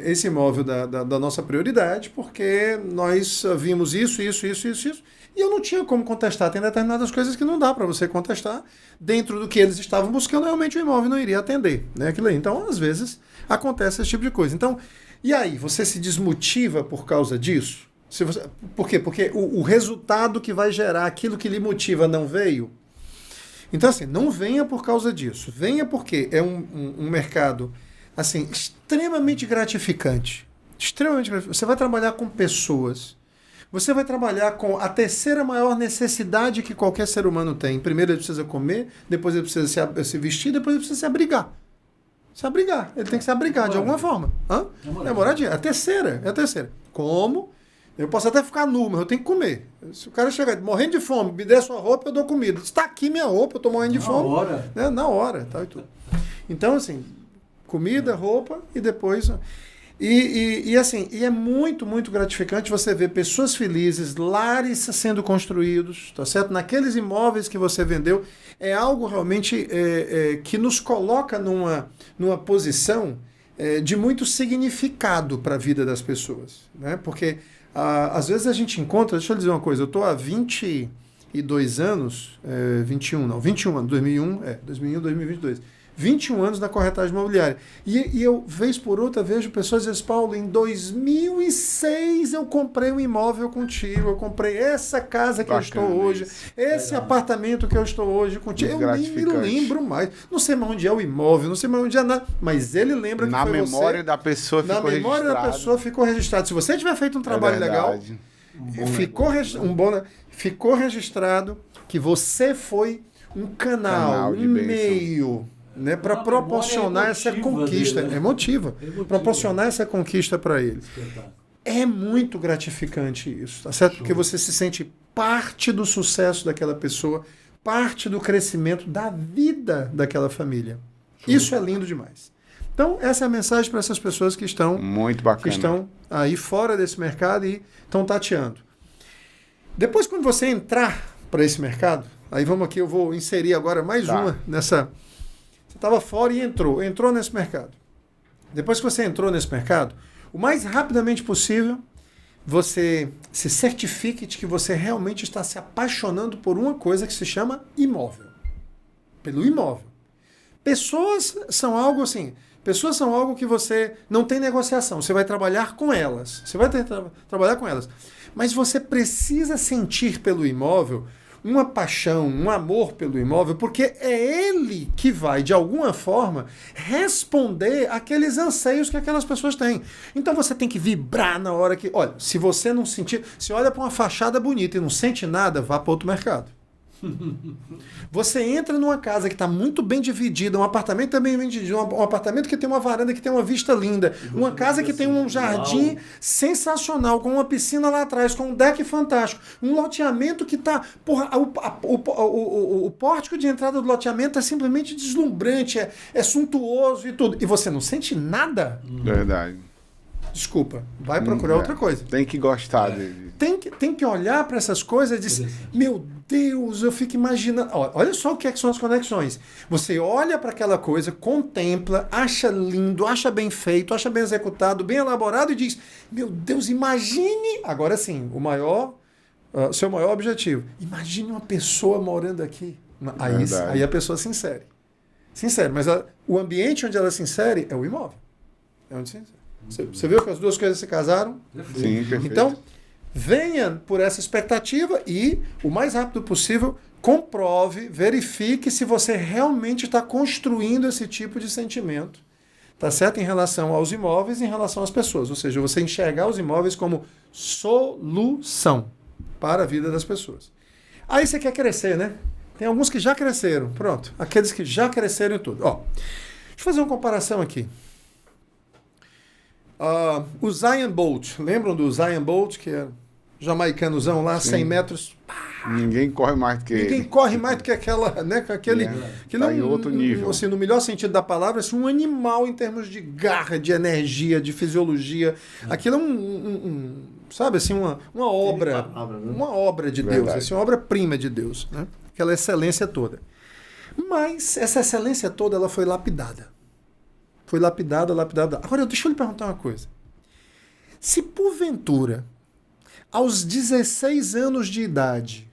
esse imóvel da nossa prioridade porque nós vimos isso, e eu não tinha como contestar. Tem determinadas coisas que não dá para você contestar. Dentro do que eles estavam buscando, realmente o imóvel não iria atender. Né, aquilo aí. Então, às vezes, acontece esse tipo de coisa. Então, e aí, você se desmotiva por causa disso? Por quê? Porque o resultado que vai gerar aquilo que lhe motiva não veio. Então, assim, não venha por causa disso. Venha porque é um mercado, assim, extremamente gratificante. Extremamente gratificante. Você vai trabalhar com pessoas. Você vai trabalhar com a terceira maior necessidade que qualquer ser humano tem. Primeiro ele precisa comer, depois ele precisa se vestir, depois ele precisa se abrigar. Se abrigar. Ele tem que se abrigar de alguma forma. É moradia. É a terceira. Como? Eu posso até ficar nu, mas eu tenho que comer. Se o cara chegar morrendo de fome, me der sua roupa, eu dou comida. Está aqui minha roupa, eu estou morrendo de fome. Na hora. Né? Na hora. Tá, e tudo. Então, assim, comida, roupa e depois... E assim, é muito, muito gratificante você ver pessoas felizes, lares sendo construídos, tá certo? Naqueles imóveis que você vendeu. É algo realmente que nos coloca numa posição de muito significado para a vida das pessoas, né? Porque às vezes a gente encontra, deixa eu dizer uma coisa, eu estou há 22 anos, 21 anos, 2022. 21 anos na corretagem imobiliária. E eu, vez por outra, vejo pessoas dizendo, Paulo, em 2006 eu comprei um imóvel contigo, eu comprei essa casa que eu estou hoje, esse apartamento que eu estou hoje contigo. Eu nem me lembro mais. Não sei mais onde é o imóvel, não sei mais onde é nada, mas ele lembra que foi você. Na memória da pessoa ficou registrado. Na memória da pessoa ficou registrado. Se você tiver feito um trabalho legal, ficou registrado que você foi um canal um meio... Né, para proporcionar essa conquista. Emotiva. Proporcionar essa conquista para ele. É muito gratificante isso, tá certo? Porque você se sente parte do sucesso daquela pessoa, parte do crescimento da vida daquela família. Isso é lindo demais. Então, essa é a mensagem para essas pessoas que estão, muito bacana, que estão aí fora desse mercado e estão tateando. Depois, quando você entrar para esse mercado, aí vamos aqui, eu vou inserir agora mais uma nessa... Você estava fora e entrou nesse mercado. Depois que você entrou nesse mercado, o mais rapidamente possível, você se certifique de que você realmente está se apaixonando por uma coisa que se chama imóvel. Pelo imóvel. Pessoas são algo assim, pessoas são algo que você não tem negociação, você vai trabalhar com elas. Você vai trabalhar com elas. Mas você precisa sentir pelo imóvel uma paixão, um amor pelo imóvel, porque é ele que vai, de alguma forma, responder àqueles anseios que aquelas pessoas têm. Então você tem que vibrar na hora que... Olha, se você não sentir... Se olha para uma fachada bonita e não sente nada, vá para outro mercado. Você entra numa casa que está muito bem dividida, um apartamento também bem dividido, um apartamento que tem uma varanda, que tem uma vista linda, uma casa que tem um jardim sensacional, com uma piscina lá atrás, com um deck fantástico, um loteamento que está... O pórtico de entrada do loteamento é simplesmente deslumbrante, é suntuoso e tudo. E você não sente nada? Verdade. Desculpa, vai procurar outra coisa. Tem que gostar dele. Tem que olhar para essas coisas e dizer, meu Deus, eu fico imaginando. Olha só o que são as conexões. Você olha para aquela coisa, contempla, acha lindo, acha bem feito, acha bem executado, bem elaborado e diz, meu Deus, imagine. Agora sim, seu maior objetivo. Imagine uma pessoa morando aqui. Aí a pessoa se insere. Mas o ambiente onde ela se insere é o imóvel. É onde se insere. Você viu que as duas coisas se casaram? Sim, perfeito. Então, venha por essa expectativa e, o mais rápido possível, comprove, verifique se você realmente está construindo esse tipo de sentimento, tá certo? Em relação aos imóveis, em relação às pessoas. Ou seja, você enxergar os imóveis como solução para a vida das pessoas. Aí você quer crescer, né? Tem alguns que já cresceram. Pronto. Aqueles que já cresceram e tudo. Deixa eu fazer uma comparação aqui. O Usain Bolt, lembram do Usain Bolt, que é jamaicanozão lá, sim, 100 metros, Ninguém corre mais do que Ninguém corre mais do que aquela, né? Aquele tá em outro nível. Assim, no melhor sentido da palavra, assim, um animal em termos de garra, de energia, de fisiologia. Aquilo é sabe assim, uma obra de Deus, assim, uma obra-prima de Deus, né? Aquela excelência toda. Mas essa excelência toda, ela foi lapidada. Foi lapidada. Agora, deixa eu lhe perguntar uma coisa. Se porventura, aos 16 anos de idade,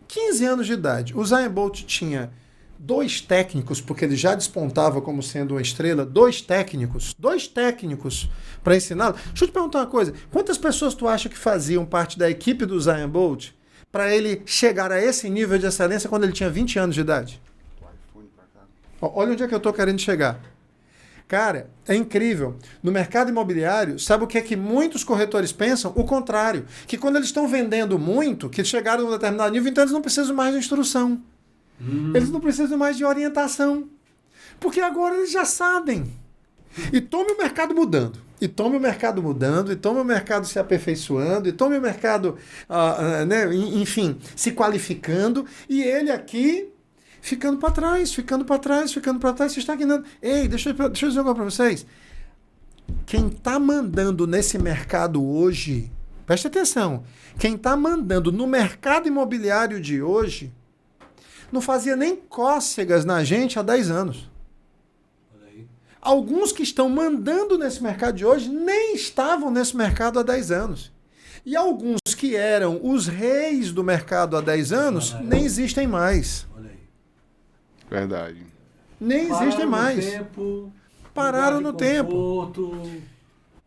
15 anos de idade, o Usain Bolt tinha 2 técnicos, porque ele já despontava como sendo uma estrela, 2 técnicos para ensiná-lo. Deixa eu te perguntar uma coisa. Quantas pessoas tu acha que faziam parte da equipe do Usain Bolt para ele chegar a esse nível de excelência quando ele tinha 20 anos de idade? Olha onde é que eu estou querendo chegar. Cara, é incrível. No mercado imobiliário, sabe o que é que muitos corretores pensam? O contrário. Que quando eles estão vendendo muito, que chegaram a um determinado nível, então eles não precisam mais de instrução. Eles não precisam mais de orientação. Porque agora eles já sabem. E tome o mercado mudando. E tome o mercado se aperfeiçoando, e tome o mercado, né, enfim, se qualificando, e ele aqui ficando para trás, se estagnando. Ei, deixa eu dizer algo para vocês. Quem está mandando nesse mercado hoje, preste atenção, quem está mandando no mercado imobiliário de hoje, não fazia nem cócegas na gente há 10 anos. Alguns que estão mandando nesse mercado de hoje nem estavam nesse mercado há 10 anos. E alguns que eram os reis do mercado há 10 anos nem existem mais. Verdade. Nem existem mais. Pararam no tempo.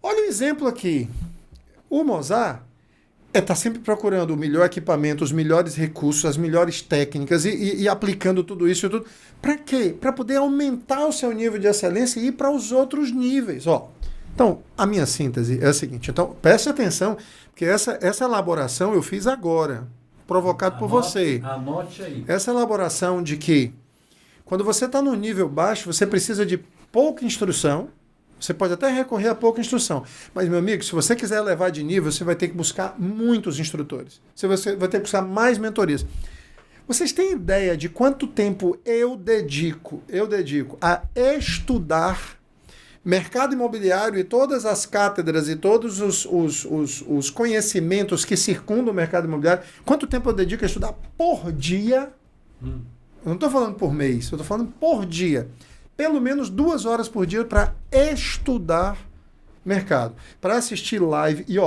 Olha o exemplo aqui. O Mozart está sempre procurando o melhor equipamento, os melhores recursos, as melhores técnicas e aplicando tudo isso e tudo. Para quê? Para poder aumentar o seu nível de excelência e ir para os outros níveis. Então, a minha síntese é a seguinte. Então, preste atenção, porque essa elaboração eu fiz agora, provocado por você. Anote aí. Essa elaboração de que quando você está no nível baixo, você precisa de pouca instrução. Você pode até recorrer a pouca instrução. Mas, meu amigo, se você quiser elevar de nível, você vai ter que buscar muitos instrutores. Você vai ter que buscar mais mentorias. Vocês têm ideia de quanto tempo eu dedico a estudar mercado imobiliário e todas as cátedras e todos os conhecimentos que circundam o mercado imobiliário? Quanto tempo eu dedico a estudar por dia? Eu não estou falando por mês, eu estou falando por dia. Pelo menos 2 horas por dia para estudar mercado, para assistir live. E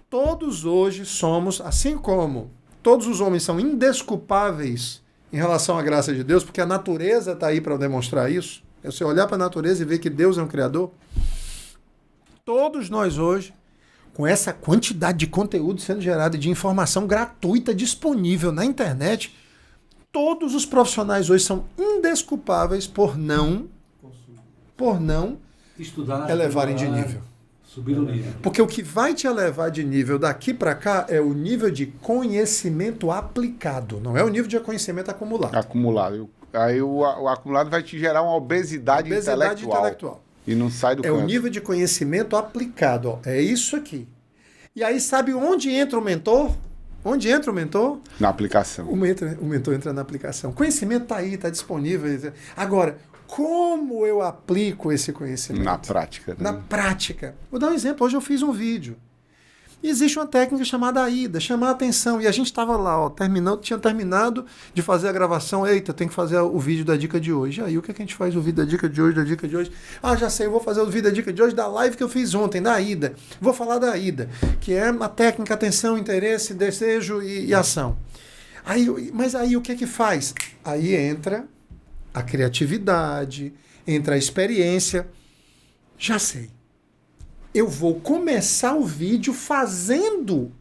todos hoje somos, assim como todos os homens são indesculpáveis em relação à graça de Deus, porque a natureza está aí para demonstrar isso. É você olhar para a natureza e ver que Deus é um criador. Todos nós hoje, com essa quantidade de conteúdo sendo gerado e de informação gratuita disponível na internet, todos os profissionais hoje são indesculpáveis por não estudar, elevarem de nível. Subir o nível. Porque o que vai te elevar de nível daqui para cá é o nível de conhecimento aplicado, não é o nível de conhecimento acumulado. Aí o acumulado vai te gerar uma obesidade intelectual. E não sai do canto. É o nível de conhecimento aplicado. É isso aqui. E aí sabe onde entra o mentor? Onde entra o mentor? Na aplicação. O mentor entra na aplicação. O conhecimento está aí, está disponível. Agora, como eu aplico esse conhecimento? Na prática. Né? Na prática. Vou dar um exemplo. Hoje eu fiz um vídeo. E existe uma técnica chamada AIDA, chamar a atenção. E a gente estava lá, tinha terminado de fazer a gravação. Eita, tem que fazer o vídeo da dica de hoje. Aí o que a gente faz? O vídeo da dica de hoje, Ah, já sei, eu vou fazer o vídeo da dica de hoje da live que eu fiz ontem, da AIDA. Vou falar da AIDA, que é a técnica atenção, interesse, desejo e ação. Mas aí o que faz? Aí entra a criatividade, entra a experiência. Já sei. Eu vou começar o vídeo fazendo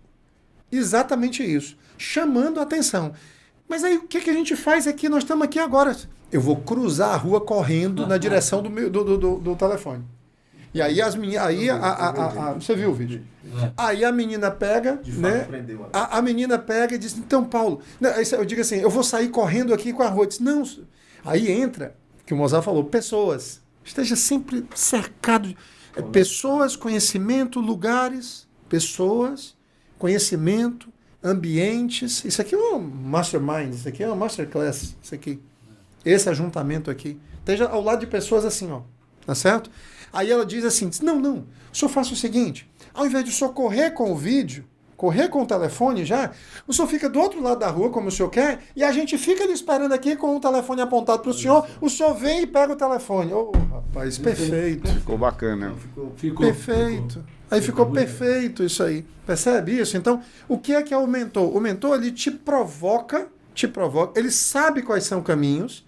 exatamente isso, chamando a atenção. Mas aí o que a gente faz aqui? Nós estamos aqui agora. Eu vou cruzar a rua correndo na direção do telefone. E aí você viu o vídeo? Aí a menina pega, né? A menina pega e diz, então, Paulo, eu digo assim, eu vou sair correndo aqui com a rua. Diz, não. Aí entra, que o Mozart falou, pessoas. Esteja sempre cercado de pessoas, conhecimento, lugares, pessoas, conhecimento ambientes. Isso aqui é um mastermind, isso aqui é uma masterclass, isso aqui. Esse ajuntamento aqui. Esteja ao lado de pessoas assim, ó. Tá certo? Aí ela diz assim, não, o senhor faça o seguinte, ao invés de o senhor correr com o vídeo, correr com o telefone já, o senhor fica do outro lado da rua, como o senhor quer, e a gente fica ali esperando aqui com o telefone apontado para o senhor vem e pega o telefone. Ô, rapaz, perfeito. Ficou bacana. Ficou perfeito. Aí ficou perfeito isso aí. Percebe isso? Então, o que é o mentor? O mentor, ele te provoca, ele sabe quais são os caminhos.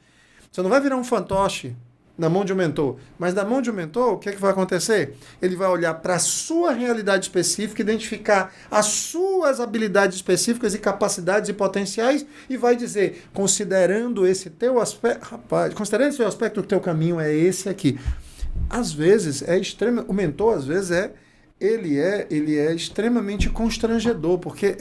Você não vai virar um fantoche na mão de um mentor, mas na mão de um mentor, o que é que vai acontecer? Ele vai olhar para a sua realidade específica, identificar as suas habilidades específicas e capacidades e potenciais e vai dizer, considerando esse teu aspecto, rapaz, considerando esse teu aspecto, o teu caminho é esse aqui. Às vezes, o mentor, às vezes, ele é extremamente constrangedor, porque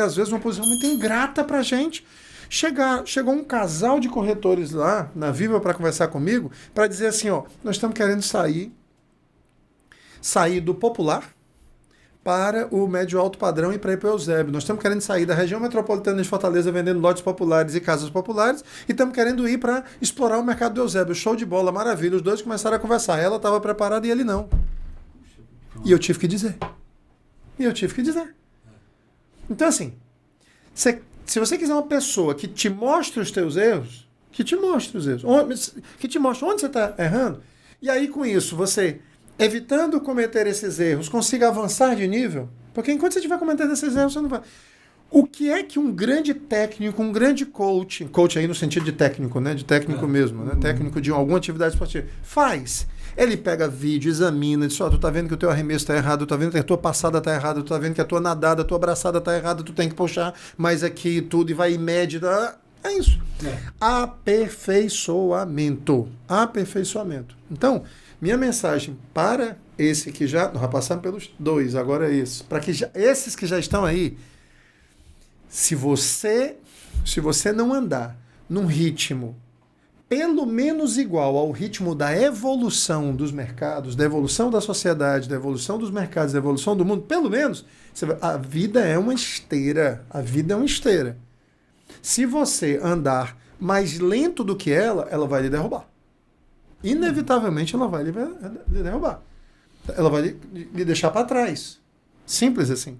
às vezes uma posição muito ingrata para a gente. Chegou um casal de corretores lá na Viva para conversar comigo, para dizer assim, ó, nós estamos querendo sair do popular para o médio alto padrão e para ir para o Eusébio. Nós estamos querendo sair da região metropolitana de Fortaleza vendendo lotes populares e casas populares e estamos querendo ir para explorar o mercado do Eusébio. Show de bola, maravilha. Os dois começaram a conversar. Ela estava preparada e ele não. E eu tive que dizer. Então, assim, se você quiser uma pessoa que te mostre os teus erros, que te mostre os erros, que te mostre onde você está errando, e aí com isso você, evitando cometer esses erros, consiga avançar de nível, porque enquanto você estiver cometendo esses erros, você não vai. O que é que um grande técnico, um grande coach aí no sentido de técnico, né? De técnico mesmo, né? Técnico de alguma atividade esportiva, faz? Ele pega vídeo, examina, diz, tu tá vendo que o teu arremesso está errado, tu tá vendo que a tua passada está errada, tu tá vendo que a tua nadada, a tua abraçada está errada, tu tem que puxar mais aqui tudo e vai e mede. É isso. Aperfeiçoamento. Então, minha mensagem para esse que já... Nós passamos pelos dois, agora é esse. Para que esses que já estão aí, se você não andar num ritmo pelo menos igual ao ritmo da evolução dos mercados, da evolução da sociedade, da evolução dos mercados, da evolução do mundo, pelo menos, a vida é uma esteira. Se você andar mais lento do que ela vai lhe derrubar. Inevitavelmente ela vai lhe derrubar. Ela vai lhe deixar para trás. Simples assim.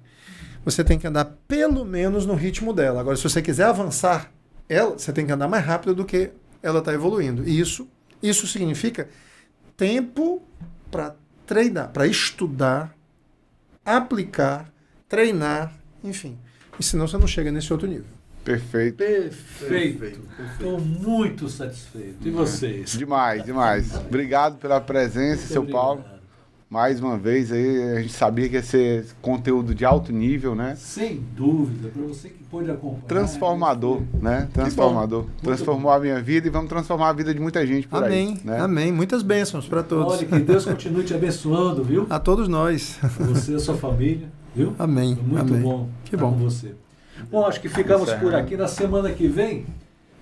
Você tem que andar pelo menos no ritmo dela. Agora, se você quiser avançar você tem que andar mais rápido do que ela está evoluindo. E isso significa tempo para treinar, para estudar, aplicar, treinar, enfim. E senão você não chega nesse outro nível. Perfeito. Estou muito satisfeito. E vocês? Demais. Obrigado pela presença, seu Paulo. Mais uma vez, aí, a gente sabia que ia ser conteúdo de alto nível, né? Sem dúvida, para você que pôde acompanhar. Transformador, né? Transformador. Transformou a minha vida e vamos transformar a vida de muita gente por aí. Né? Amém. Muitas bênçãos para todos. Olha, que Deus continue te abençoando, viu? A todos nós. Você e a sua família, viu? Amém. Muito bom. Que bom. Com você. Bom, acho que ficamos por aqui. Na semana que vem,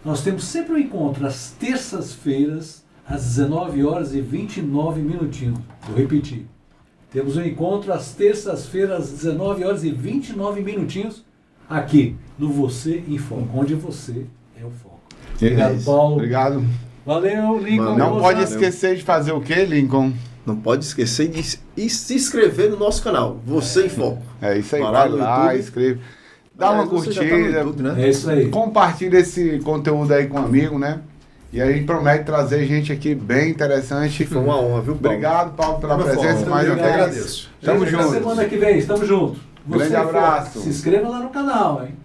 nós temos sempre um encontro às terças-feiras, às 19h29. Vou repetir. Temos um encontro às terças-feiras, às 19h29, aqui no Você em Foco, onde você é o foco. Obrigado, Paulo. Obrigado. Valeu, Lincoln. Não pode esquecer de fazer o quê, Lincoln? Não pode esquecer de se inscrever no nosso canal, Você em Foco. É isso aí, vai lá, inscreve. Dá uma curtida, YouTube, né? É isso aí. Compartilha esse conteúdo aí com um amigo, né? E aí promete trazer gente aqui bem interessante. Foi uma honra, viu, Paulo? Obrigado, Paulo, pela presença. Mais uma vez. Agradeço. Tamo junto. Semana que vem, estamos juntos. Grande abraço. Se inscreva lá no canal, hein?